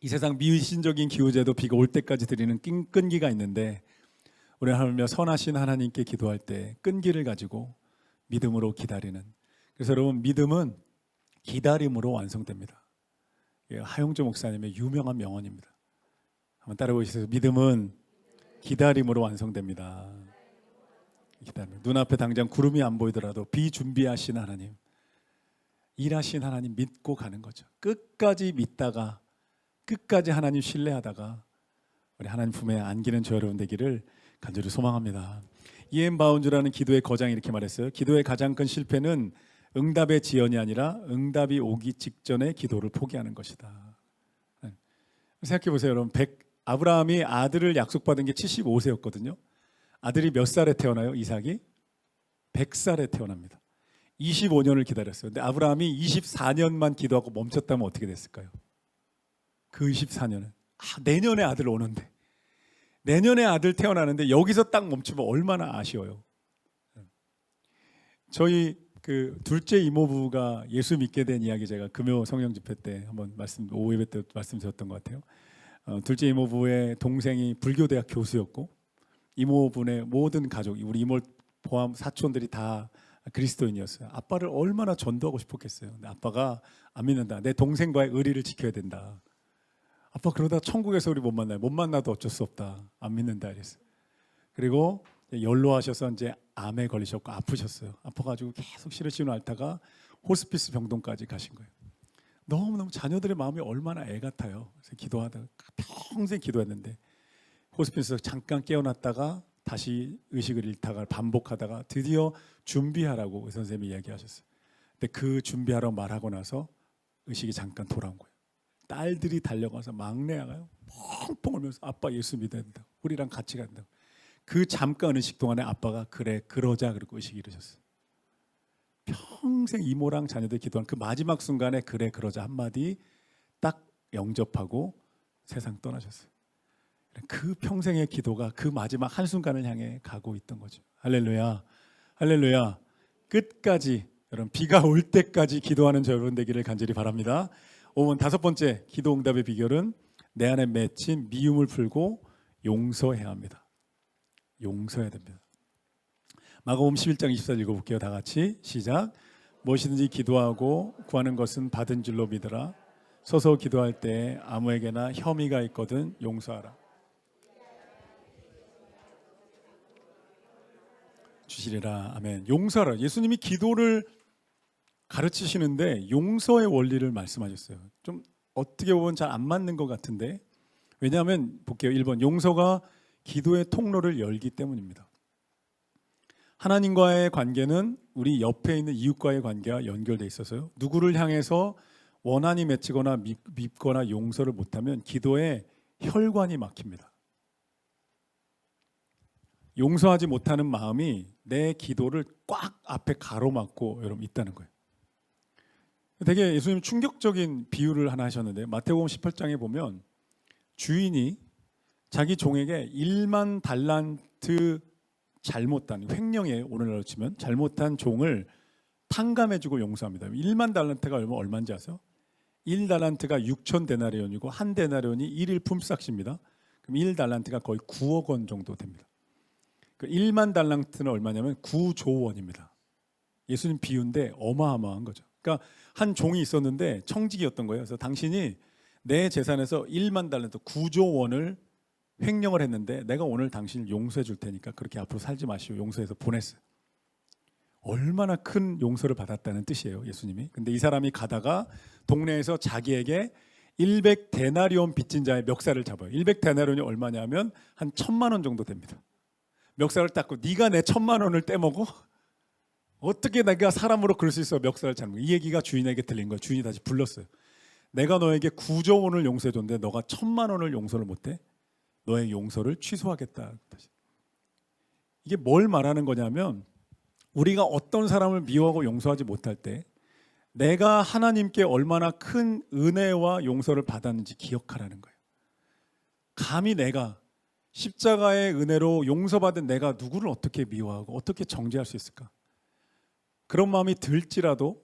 이 세상 미신적인 기후제도 비가 올 때까지 드리는 끈기가 있는데 우리는 하물며 선하신 하나님께 기도할 때 끈기를 가지고 믿음으로 기다리는. 그래서 여러분, 믿음은 기다림으로 완성됩니다. 하용조 목사님의 유명한 명언입니다. 한번 따라 보시죠. 믿음은 기다림으로 완성됩니다. 기다림. 눈앞에 당장 구름이 안 보이더라도 비 준비하신 하나님, 일하신 하나님 믿고 가는 거죠. 끝까지 믿다가, 끝까지 하나님 신뢰하다가 우리 하나님 품에 안기는 저 여러분 되기를 간절히 소망합니다. 이엠 바운즈라는 기도의 거장이 이렇게 말했어요. 기도의 가장 큰 실패는 응답의 지연이 아니라 응답이 오기 직전에 기도를 포기하는 것이다. 생각해 보세요, 여러분. 아브라함이 아들을 약속받은 게 75세였거든요. 아들이 몇 살에 태어나요? 이삭이 100살에 태어납니다. 25년을 기다렸어요. 근데 아브라함이 24년만 기도하고 멈췄다면 어떻게 됐을까요? 그 24년은 내년에 아들 오는데, 내년에 아들 태어나는데 여기서 딱 멈추면 얼마나 아쉬워요. 저희 그 둘째 이모부가 예수 믿게 된 이야기 제가 금요 성령 집회 때 한번 오후 예배 때 말씀드렸던 것 같아요. 둘째 이모부의 동생이 불교대학 교수였고 이모분의 모든 가족, 우리 이모 포함 사촌들이 다 그리스도인이었어요. 아빠를 얼마나 전도하고 싶었겠어요. 근데 아빠가 안 믿는다. 내 동생과의 의리를 지켜야 된다. 아빠 그러다 천국에서 우리 못 만나요. 못 만나도 어쩔 수 없다. 안 믿는다 이랬어요. 그리고 연로하셔서 이제 암에 걸리셨고 아프셨어요. 아파가지고 계속 시러시로 앓다가 호스피스 병동까지 가신 거예요. 너무너무 자녀들의 마음이 얼마나 애 같아요. 그래서 기도하다가 평생 기도했는데 호스피스에서 잠깐 깨어났다가 다시 의식을 잃다가 반복하다가 드디어 준비하라고 그 선생님이 이야기하셨어요. 근데 그 준비하라고 말하고 나서 의식이 잠깐 돌아온 거예요. 딸들이 달려가서 막내 아가요 펑펑 울면서 아빠 예수 믿어야 된다. 우리랑 같이 간다. 그 잠깐 의식 동안에 아빠가 그래 그러자 그러고 의식 이루셨어요. 평생 이모랑 자녀들 기도한 그 마지막 순간에 그래 그러자 한마디 딱 영접하고 세상 떠나셨어요. 그 평생의 기도가 그 마지막 한순간을 향해 가고 있던 거죠. 할렐루야. 할렐루야. 끝까지 여러분 비가 올 때까지 기도하는 저 여러분 되기를 간절히 바랍니다. 오늘 5번째 기도 응답의 비결은 내 안에 맺힌 미움을 풀고 용서해야 합니다. 용서해야 됩니다. 마가복음 11장 24절 읽어볼게요. 다 같이 시작. 무엇이든지 기도하고 구하는 것은 받은 줄로 믿으라. 서서 기도할 때 아무에게나 혐의가 있거든 용서하라. 주시리라. 아멘. 용서하라. 예수님이 기도를 가르치시는데 용서의 원리를 말씀하셨어요. 좀 어떻게 보면 잘 안 맞는 것 같은데 왜냐하면 볼게요. 1번 용서가 기도의 통로를 열기 때문입니다. 하나님과의 관계는 우리 옆에 있는 이웃과의 관계와 연결돼 있어서요. 누구를 향해서 원한이 맺히거나 밉거나 용서를 못하면 기도에 혈관이 막힙니다. 용서하지 못하는 마음이 내 기도를 꽉 앞에 가로막고 여러분 있다는 거예요. 되게 예수님 충격적인 비유를 하나 하셨는데 마태복음 18장에 보면 주인이 자기 종에게 1만 달란트 잘못한 횡령에 오늘날로 치면 잘못한 종을 탕감해주고 용서합니다. 1만 달란트가 얼마인지 아세요? 1달란트가 6천 데나리온이고 한 데나리온이 1일 품삯입니다. 그럼 1달란트가 거의 9억 원 정도 됩니다. 그 1만 달란트는 얼마냐면 9조 원입니다. 예수님 비유인데 어마어마한 거죠. 그러니까 한 종이 있었는데 청직이었던 거예요. 그래서 당신이 내 재산에서 1만 달란트 9조 원을 횡령을 했는데 내가 오늘 당신을 용서해 줄 테니까 그렇게 앞으로 살지 마시오. 용서해서 보냈어요. 얼마나 큰 용서를 받았다는 뜻이에요, 예수님이. 근데 이 사람이 가다가 동네에서 자기에게 100데나리온 빚진 자의 멱살을 잡아요. 100데나리온이 얼마냐면 한 1,000만 원 정도 됩니다. 멱살을 닦고 네가 내 1,000만 원을 떼먹어? 어떻게 내가 사람으로 그럴 수 있어? 멱살을 잡는. 이 얘기가 주인에게 들린 거예요. 주인이 다시 불렀어요. 내가 너에게 9조 원을 용서해 줬는데 너가 1,000만 원을 용서를 못해? 너의 용서를 취소하겠다. 이게 뭘 말하는 거냐면 우리가 어떤 사람을 미워하고 용서하지 못할 때 내가 하나님께 얼마나 큰 은혜와 용서를 받았는지 기억하라는 거예요. 감히 내가 십자가의 은혜로 용서받은 내가 누구를 어떻게 미워하고 어떻게 정죄할 수 있을까? 그런 마음이 들지라도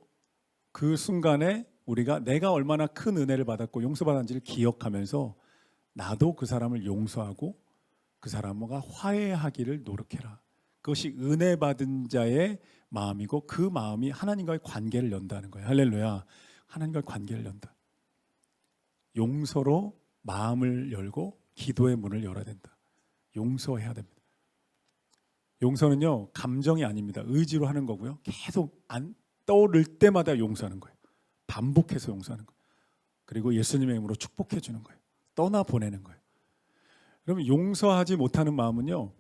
그 순간에 우리가 내가 얼마나 큰 은혜를 받았고 용서받았는지를 기억하면서 나도 그 사람을 용서하고 그 사람과 화해하기를 노력해라. 그것이 은혜 받은 자의 마음이고 그 마음이 하나님과의 관계를 연다는 거예요. 할렐루야. 하나님과의 관계를 연다. 용서로 마음을 열고 기도의 문을 열어야 된다. 용서해야 됩니다. 용서는요 감정이 아닙니다. 의지로 하는 거고요. 계속 안 떠오를 때마다 용서하는 거예요. 반복해서 용서하는 거예요. 그리고 예수님의 이름으로 축복해 주는 거예요. 떠나보내는 거예요. 그러면 용서하지 못하는 마음은요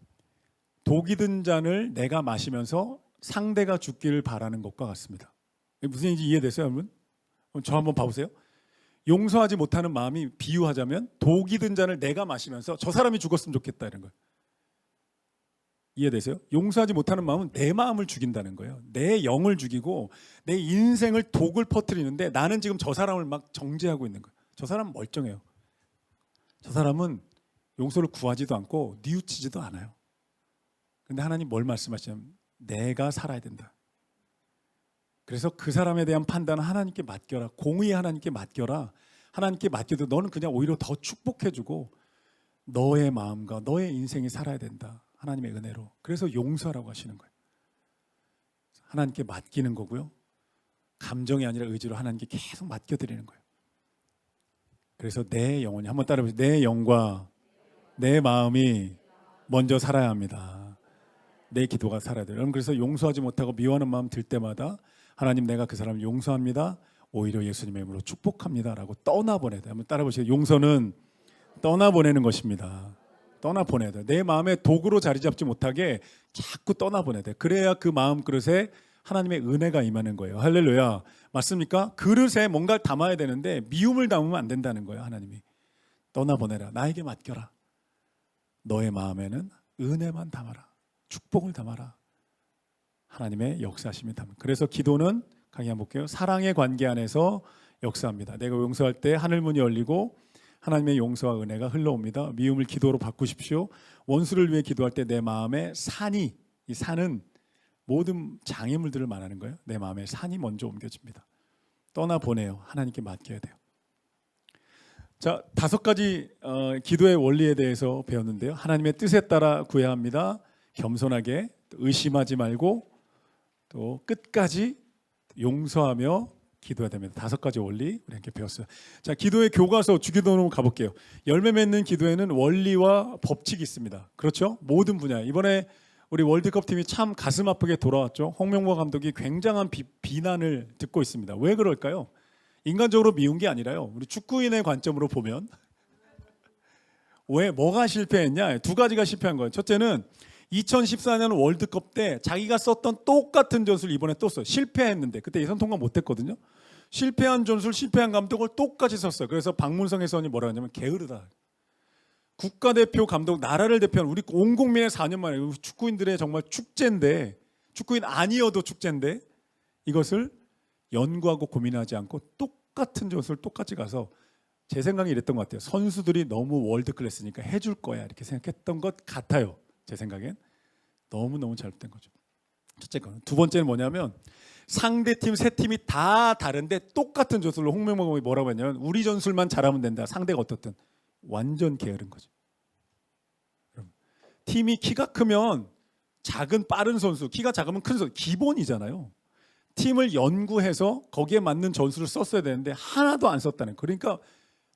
독이 든 잔을 내가 마시면서 상대가 죽기를 바라는 것과 같습니다. 무슨 얘기인지 이해되세요 여러분? 저 한번 봐보세요. 용서하지 못하는 마음이 비유하자면 독이 든 잔을 내가 마시면서 저 사람이 죽었으면 좋겠다 이런 거예요. 이해되세요? 용서하지 못하는 마음은 내 마음을 죽인다는 거예요. 내 영을 죽이고 내 인생을 독을 퍼뜨리는데 나는 지금 저 사람을 막 정죄하고 있는 거예요. 저 사람은 멀쩡해요. 저 사람은 용서를 구하지도 않고 뉘우치지도 않아요. 근데 하나님 뭘 말씀하시냐면 내가 살아야 된다. 그래서 그 사람에 대한 판단은 하나님께 맡겨라. 공의 하나님께 맡겨라. 하나님께 맡겨도 너는 그냥 오히려 더 축복해주고 너의 마음과 너의 인생이 살아야 된다. 하나님의 은혜로. 그래서 용서라고 하시는 거예요. 하나님께 맡기는 거고요. 감정이 아니라 의지로 하나님께 계속 맡겨드리는 거예요. 그래서 내 영혼이 한번 따라해보세요. 내 영과 내 마음이 먼저 살아야 합니다. 내 기도가 살아야 돼요. 여러분 그래서 용서하지 못하고 미워하는 마음 들 때마다 하나님 내가 그 사람을 용서합니다. 오히려 예수님의 이름으로 축복합니다. 라고 떠나보내야 돼요. 한번 따라보세요. 용서는 떠나보내는 것입니다. 떠나보내야 돼요. 내 마음에 독으로 자리 잡지 못하게 자꾸 떠나보내야 돼요. 그래야 그 마음 그릇에 하나님의 은혜가 임하는 거예요. 할렐루야. 맞습니까? 그릇에 뭔가를 담아야 되는데 미움을 담으면 안 된다는 거예요. 하나님이 떠나보내라, 나에게 맡겨라, 너의 마음에는 은혜만 담아라, 축복을 담아라. 하나님의 역사심이 담아. 그래서 기도는 강의 한번 볼게요. 사랑의 관계 안에서 역사합니다. 내가 용서할 때 하늘 문이 열리고 하나님의 용서와 은혜가 흘러옵니다. 미움을 기도로 바꾸십시오. 원수를 위해 기도할 때 내 마음에 산이, 이 산은 모든 장애물들을 말하는 거예요. 내 마음에 산이 먼저 옮겨집니다. 떠나보내요. 하나님께 맡겨야 돼요. 자, 5가지 기도의 원리에 대해서 배웠는데요. 하나님의 뜻에 따라 구해야 합니다. 겸손하게, 의심하지 말고, 또 끝까지 용서하며 기도해야 됩니다. 5가지 원리 우리 함께 배웠어요. 자, 기도의 교과서 주기도로 가볼게요. 열매 맺는 기도에는 원리와 법칙이 있습니다. 그렇죠? 모든 분야. 이번에 우리 월드컵 팀이 참 가슴 아프게 돌아왔죠. 홍명보 감독이 굉장한 비난을 듣고 있습니다. 왜 그럴까요? 인간적으로 미운 게 아니라요. 우리 축구인의 관점으로 보면 왜 뭐가 실패했냐? 2가지가 실패한 거예요. 첫째는 2014년 월드컵 때 자기가 썼던 똑같은 전술 이번에 또 써요. 실패했는데 그때 예선 통과 못했거든요. 실패한 전술, 실패한 감독을 똑같이 썼어요. 그래서 박문성 해설이 뭐라 하냐면 게으르다. 국가대표 감독, 나라를 대표하는 우리 온 국민의 4년 만에 축구인들의 정말 축제인데, 축구인 아니어도 축제인데 이것을 연구하고 고민하지 않고 똑같은 전술 똑같이 가서, 제 생각이 이랬던 것 같아요. 선수들이 너무 월드 클래스니까 해줄 거야 이렇게 생각했던 것 같아요. 제 생각엔 너무너무 잘못된 거죠. 첫째 거. 2번째는 뭐냐면 상대팀 3팀이 다 다른데 똑같은 전술로 홍명보가 뭐라고 했냐면 우리 전술만 잘하면 된다. 상대가 어떻든. 완전 게으른 거죠. 팀이 키가 크면 작은 빠른 선수, 키가 작으면 큰 선수, 기본이잖아요. 팀을 연구해서 거기에 맞는 전술을 썼어야 되는데 하나도 안 썼다는. 그러니까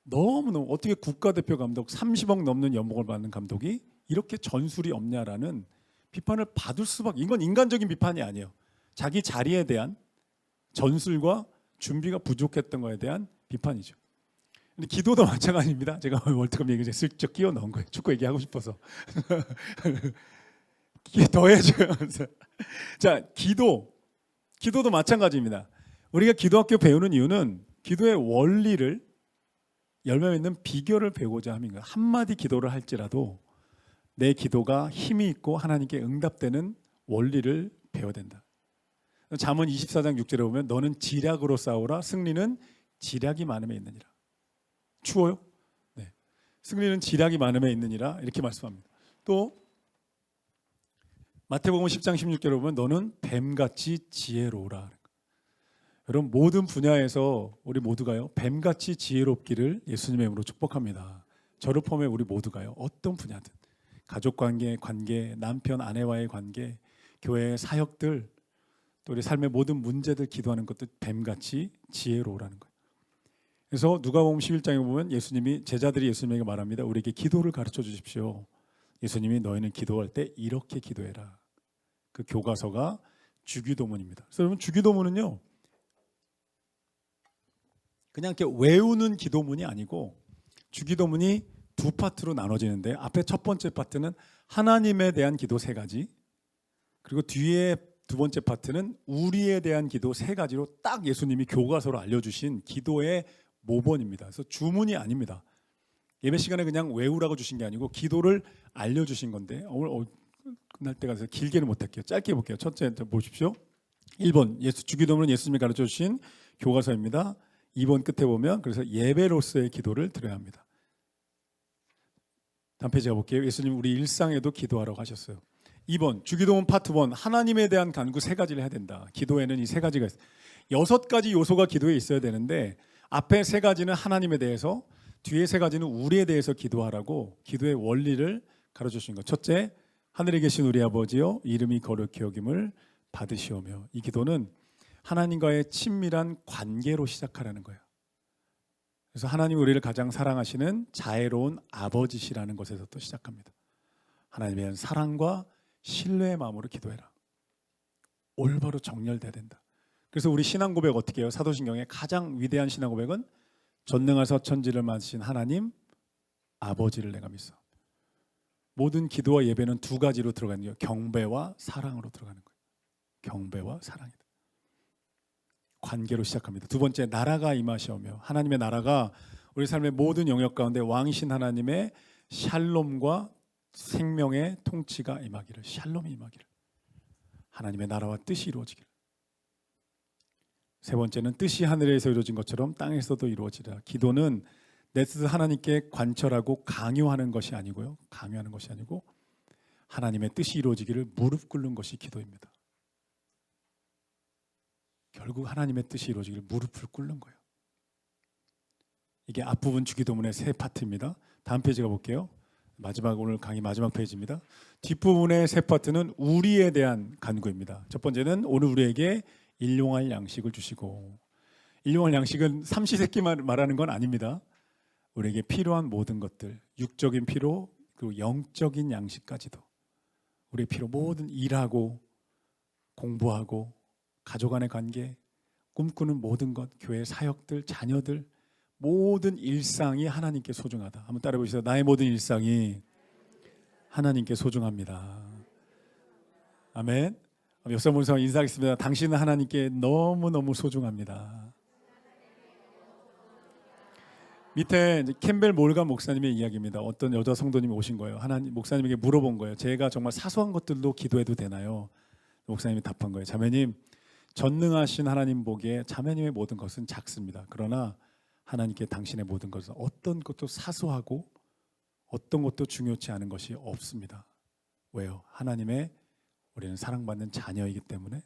너무너무 어떻게 국가대표 감독 30억 넘는 연봉을 받는 감독이 이렇게 전술이 없냐라는 비판을 받을 수밖에. 이건 인간적인 비판이 아니에요. 자기 자리에 대한 전술과 준비가 부족했던 거에 대한 비판이죠. 근데 기도도 마찬가지입니다. 제가 월드컵 얘기 슬쩍 끼워 넣은 거예요. 축구 얘기하고 싶어서. 더해줘요. 자, 기도도 마찬가지입니다. 우리가 기도학교 배우는 이유는 기도의 원리를, 열매 맺는 비결을 배우고자 함인가. 한마디 기도를 할지라도 내 기도가 힘이 있고 하나님께 응답되는 원리를 배워야 된다. 잠언 24장 6절에 보면 너는 지략으로 싸우라, 승리는 지략이 많음에 있느니라. 추워요? 네. 승리는 지략이 많음에 있느니라 이렇게 말씀합니다. 또 마태복음 10장 16절에 보면 너는 뱀같이 지혜로우라. 여러분 모든 분야에서 우리 모두가요 뱀같이 지혜롭기를 예수님의 이름으로 축복합니다. 저를 포함해 우리 모두가요 어떤 분야든 가족관계, 남편 아내와의 관계, 교회의 사역들, 또 우리 삶의 모든 문제들 기도하는 것도 뱀같이 지혜로우라는 거예요. 그래서 누가복음 11장에 보면 예수님이, 제자들이 예수님에게 말합니다. 우리에게 기도를 가르쳐 주십시오. 예수님이 너희는 기도할 때 이렇게 기도해라. 그 교과서가 주기도문입니다. 그래서 여러분 주기도문은요 그냥 이렇게 외우는 기도문이 아니고 주기도문이 2파트로 나눠지는데 앞에 첫 번째 파트는 하나님에 대한 기도 3가지, 그리고 뒤에 2번째 파트는 우리에 대한 기도 3가지로 딱 예수님이 교과서로 알려주신 기도의 모본입니다. 그래서 주문이 아닙니다. 예배 시간에 그냥 외우라고 주신 게 아니고 기도를 알려주신 건데 오늘 끝날 때가 돼서 길게는 못할게요. 짧게 볼게요. 첫째 보십시오. 1번 주기도문은 예수님이 가르쳐 주신 교과서입니다. 2번 끝에 보면 그래서 예배로서의 기도를 드려야 합니다. 다음 페이지 가볼게요. 예수님 우리 일상에도 기도하라고 하셨어요. 2번 주기도문 파트 1 하나님에 대한 간구 3가지를 해야 된다. 기도에는 이 3가지가 있어요. 6가지 요소가 기도에 있어야 되는데 앞에 3가지는 하나님에 대해서, 뒤에 3가지는 우리에 대해서 기도하라고 기도의 원리를 가르쳐 주신 것. 첫째, 하늘에 계신 우리 아버지여 이름이 거룩히 여김을 받으시오며. 이 기도는 하나님과의 친밀한 관계로 시작하라는 거예요. 그래서 하나님 우리를 가장 사랑하시는 자애로운 아버지시라는 것에서 또 시작합니다. 하나님에 대한 사랑과 신뢰의 마음으로 기도해라. 올바로 정렬돼야 된다. 그래서 우리 신앙 고백 어떻게 해요? 사도신경의 가장 위대한 신앙 고백은 전능하사 천지를 만드신 하나님 아버지를 내가 믿어. 모든 기도와 예배는 2가지로 들어가는 거예요. 경배와 사랑으로 들어가는 거예요. 경배와 사랑이다. 관계로 시작합니다. 두 번째, 나라가 임하시오며. 하나님의 나라가 우리 삶의 모든 영역 가운데 왕이신 하나님의 샬롬과 생명의 통치가 임하기를, 샬롬이 임하기를, 하나님의 나라와 뜻이 이루어지기를. 세 번째는 뜻이 하늘에서 이루어진 것처럼 땅에서도 이루어지라. 기도는 내 뜻을 하나님께 관철하고 강요하는 것이 아니고요, 강요하는 것이 아니고 하나님의 뜻이 이루어지기를 무릎 꿇는 것이 기도입니다. 결국 하나님의 뜻이 이루어지기를 무릎을 꿇는 거예요. 이게 앞부분 주기도문의 세 파트입니다. 다음 페이지 가볼게요. 마지막, 오늘 강의 마지막 페이지입니다. 뒷부분의 세 파트는 우리에 대한 간구입니다. 첫 번째는 오늘 우리에게 일용할 양식을 주시고, 일용할 양식은 삼시세끼만 말하는 건 아닙니다. 우리에게 필요한 모든 것들, 육적인 필요 그리고 영적인 양식까지도, 우리의 필요, 모든 일하고 공부하고 가족 간의 관계, 꿈꾸는 모든 것, 교회 사역들, 자녀들, 모든 일상이 하나님께 소중하다. 한번 따라해 보시죠. 나의 모든 일상이 하나님께 소중합니다. 아멘. 역사 문서 인사하겠습니다. 당신은 하나님께 너무너무 소중합니다. 밑에 캠벨 몰간 목사님의 이야기입니다. 어떤 여자 성도님이 오신 거예요. 하나님, 목사님에게 물어본 거예요. 제가 정말 사소한 것들도 기도해도 되나요? 목사님이 답한 거예요. 자매님, 전능하신 하나님 보기에 자매님의 모든 것은 작습니다. 그러나 하나님께 당신의 모든 것은 어떤 것도 사소하고 어떤 것도 중요치 않은 것이 없습니다. 왜요? 하나님의, 우리는 사랑받는 자녀이기 때문에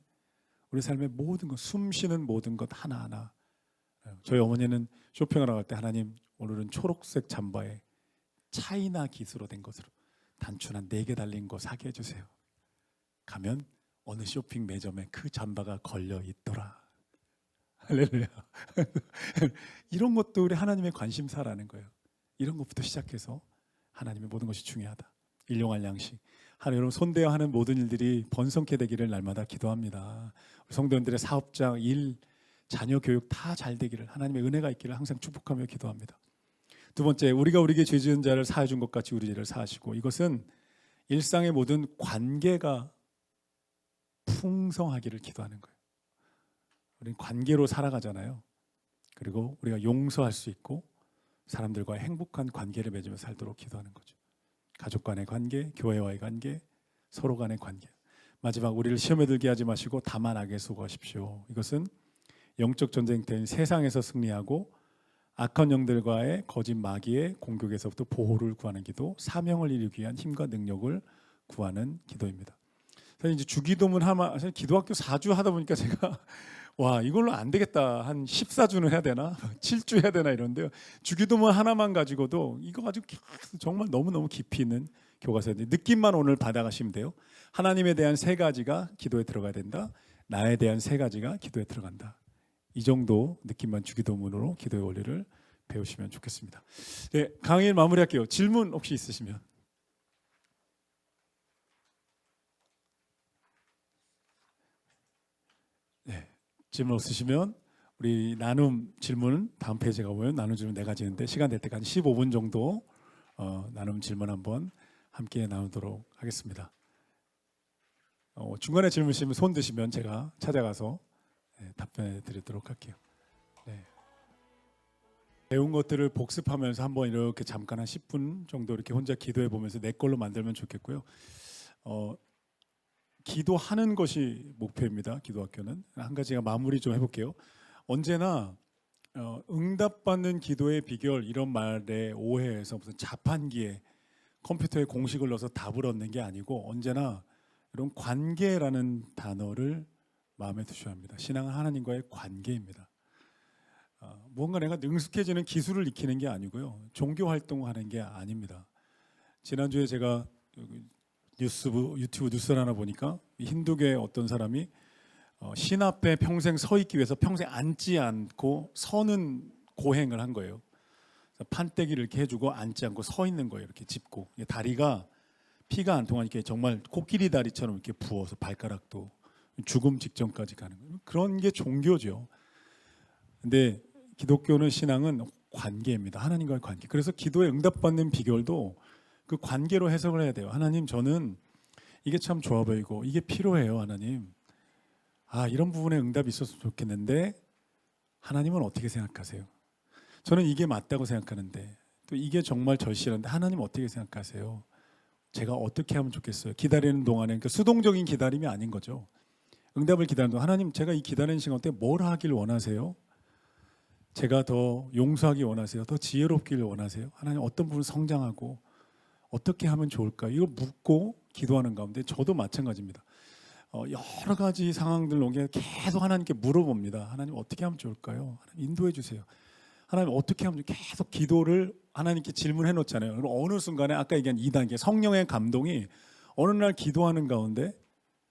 우리 삶의 모든 것, 숨쉬는 모든 것 하나하나. 저희 어머니는 쇼핑하러 갈 때, 하나님 오늘은 초록색 잠바에 차이나 기스로 된 것으로 단추한 4개 달린 거 사게 해주세요. 가면 어느 쇼핑 매점에 그 잠바가 걸려 있더라. 할렐루야. 이런 것도 우리 하나님의 관심사라는 거예요. 이런 것부터 시작해서 하나님의 모든 것이 중요하다. 일용할 양식. 하나님, 여러분 손대어 하는 모든 일들이 번성케 되기를 날마다 기도합니다. 우리 성도님들의 사업장, 일, 자녀 교육 다 잘 되기를, 하나님의 은혜가 있기를 항상 축복하며 기도합니다. 두 번째, 우리가 우리에게 죄 지은 자를 사해 준 것 같이 우리 죄를 사하시고. 이것은 일상의 모든 관계가 풍성하기를 기도하는 거예요. 우리는 관계로 살아가잖아요. 그리고 우리가 용서할 수 있고 사람들과 행복한 관계를 맺으며 살도록 기도하는 거죠. 가족 간의 관계, 교회와의 관계, 서로 간의 관계. 마지막, 우리를 시험에 들게 하지 마시고 다만 악에 수고하십시오. 이것은 영적 전쟁터인 세상에서 승리하고 악한 영들과의 거짓 마귀의 공격에서부터 보호를 구하는 기도, 사명을 이루기 위한 힘과 능력을 구하는 기도입니다. 사실 이제 주기도문 사실 기도학교 4주 하다 보니까 제가 와, 이걸로 안 되겠다. 한 14주는 해야 되나? 7주 해야 되나 이런데요. 주기도문 하나만 가지고도 이거 가지고 정말 너무너무 깊이 있는 교과서인데, 느낌만 오늘 받아가시면 돼요. 하나님에 대한 3가지가 기도에 들어가야 된다. 나에 대한 3가지가 기도에 들어간다. 이 정도 느낌만 주기도문으로 기도의 원리를 배우시면 좋겠습니다. 네, 강의를 마무리할게요. 질문 혹시 있으시면. 네, 질문 없으시면 우리 나눔 질문 다음 페이지에 가보면 나눔 질문 4가지인데 시간 될 때까지 15분 정도 나눔 질문 한번 함께 나누도록 하겠습니다. 중간에 질문 있으면 손 드시면 제가 찾아가서 답변해 드리도록 할게요. 네. 배운 것들을 복습하면서 한번 이렇게 잠깐 한 10분 정도 이렇게 혼자 기도해 보면서 내 걸로 만들면 좋겠고요. 기도하는 것이 목표입니다. 기도학교는 한 가지가 마무리 좀 해볼게요. 언제나 응답받는 기도의 비결, 이런 말에 오해해서 무슨 자판기에 컴퓨터에 공식을 넣어서 답을 얻는 게 아니고, 언제나 이런 관계라는 단어를 마음에 두셔야 합니다. 신앙은 하나님과의 관계입니다. 무언가 내가 능숙해지는 기술을 익히는 게 아니고요, 종교 활동하는 게 아닙니다. 지난주에 제가 유튜브 뉴스를 하나 보니까 힌두교의 어떤 사람이 신 앞에 평생 서 있기 위해서 평생 앉지 않고 서는 고행을 한 거예요. 판때기를 이렇게 해주고 앉지 않고 서 있는 거예요. 이렇게 짚고 다리가 피가 안 통하니까 정말 코끼리 다리처럼 이렇게 부어서 발가락도 죽음 직전까지 가는 거예요. 그런 게 종교죠. 근데 기독교는, 신앙은 관계입니다. 하나님과의 관계. 그래서 기도에 응답받는 비결도 그 관계로 해석을 해야 돼요. 하나님, 저는 이게 참 좋아 보이고 이게 필요해요. 하나님, 이런 부분에 응답이 있었으면 좋겠는데 하나님은 어떻게 생각하세요? 저는 이게 맞다고 생각하는데 또 이게 정말 절실한데 하나님 어떻게 생각하세요? 제가 어떻게 하면 좋겠어요? 기다리는 동안에 그러니까 수동적인 기다림이 아닌 거죠. 응답을 기다리는 동안 하나님 제가 이 기다리는 시간 때 뭘 하길 원하세요? 제가 더 용서하기 원하세요? 더 지혜롭기를 원하세요? 하나님 어떤 부분 성장하고 어떻게 하면 좋을까? 이거 묻고 기도하는 가운데 저도 마찬가지입니다. 여러 가지 상황들 놓게 계속 하나님께 물어봅니다. 하나님 어떻게 하면 좋을까요? 하나님 인도해 주세요. 하나님 어떻게 하면 계속 기도를 하나님께 질문해 놓잖아요. 그럼 어느 순간에 아까 얘기한 2단계 성령의 감동이 어느 날 기도하는 가운데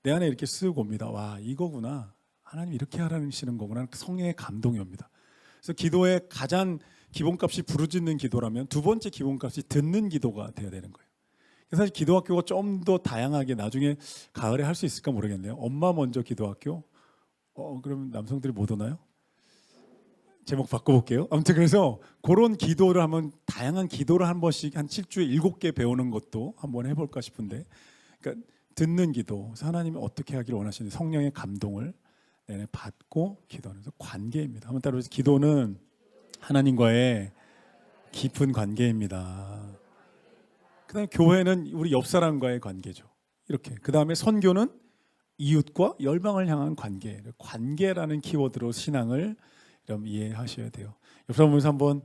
내 안에 이렇게 쓱 옵니다. 와 이거구나. 하나님 이렇게 하라시는 거구나. 성령의 감동이 옵니다. 그래서 기도의 가장 기본값이 부르짖는 기도라면 두 번째 기본값이 듣는 기도가 돼야 되는 거예요. 사실 기도학교가 좀 더 다양하게 나중에 가을에 할 수 있을까 모르겠네요. 엄마 먼저 기도학교. 그러면 남성들이 못 오나요? 제목 바꿔볼게요. 아무튼 그래서 그런 기도를 한번 다양한 기도를 한 번씩 한 7주에 7개 배우는 것도 한번 해볼까 싶은데, 그러니까 듣는 기도. 그래서 하나님이 어떻게 하기를 원하시는지 성령의 감동을 내내 받고 기도하는 관계입니다. 한번 따라해서 기도는 하나님과의 깊은 관계입니다. 그다음에 교회는 우리 옆 사람과의 관계죠. 이렇게. 그다음에 선교는 이웃과 열방을 향한 관계. 관계라는 키워드로 신앙을 좀 이해하셔야 돼요. 옆 사람 보면서 한번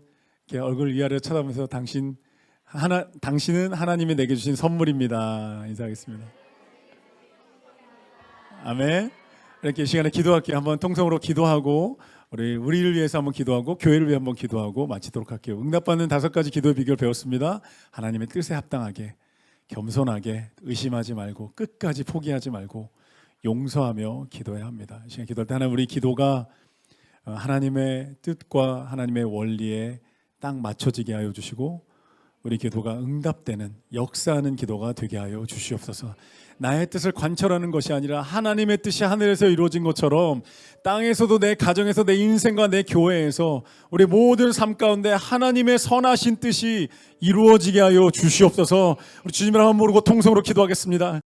이렇게 얼굴 위아래 쳐다보면서 당신은 하나님이 내게 주신 선물입니다. 인사하겠습니다. 아멘. 이렇게 이 시간에 기도할게요. 한번 통성으로 기도하고 우리를 위해서 한번 기도하고 교회를 위해 한번 기도하고 마치도록 할게요. 응답받는 5가지 기도의 비결을 배웠습니다. 하나님의 뜻에 합당하게 겸손하게 의심하지 말고 끝까지 포기하지 말고 용서하며 기도해야 합니다. 이 시간 기도할 때 하나님 우리 기도가 하나님의 뜻과 하나님의 원리에 딱 맞춰지게 하여 주시고 우리 기도가 응답되는 역사하는 기도가 되게 하여 주시옵소서. 나의 뜻을 관철하는 것이 아니라 하나님의 뜻이 하늘에서 이루어진 것처럼 땅에서도 내 가정에서 내 인생과 내 교회에서 우리 모든 삶 가운데 하나님의 선하신 뜻이 이루어지게 하여 주시옵소서. 우리 주님을 한번 모르고 통성으로 기도하겠습니다.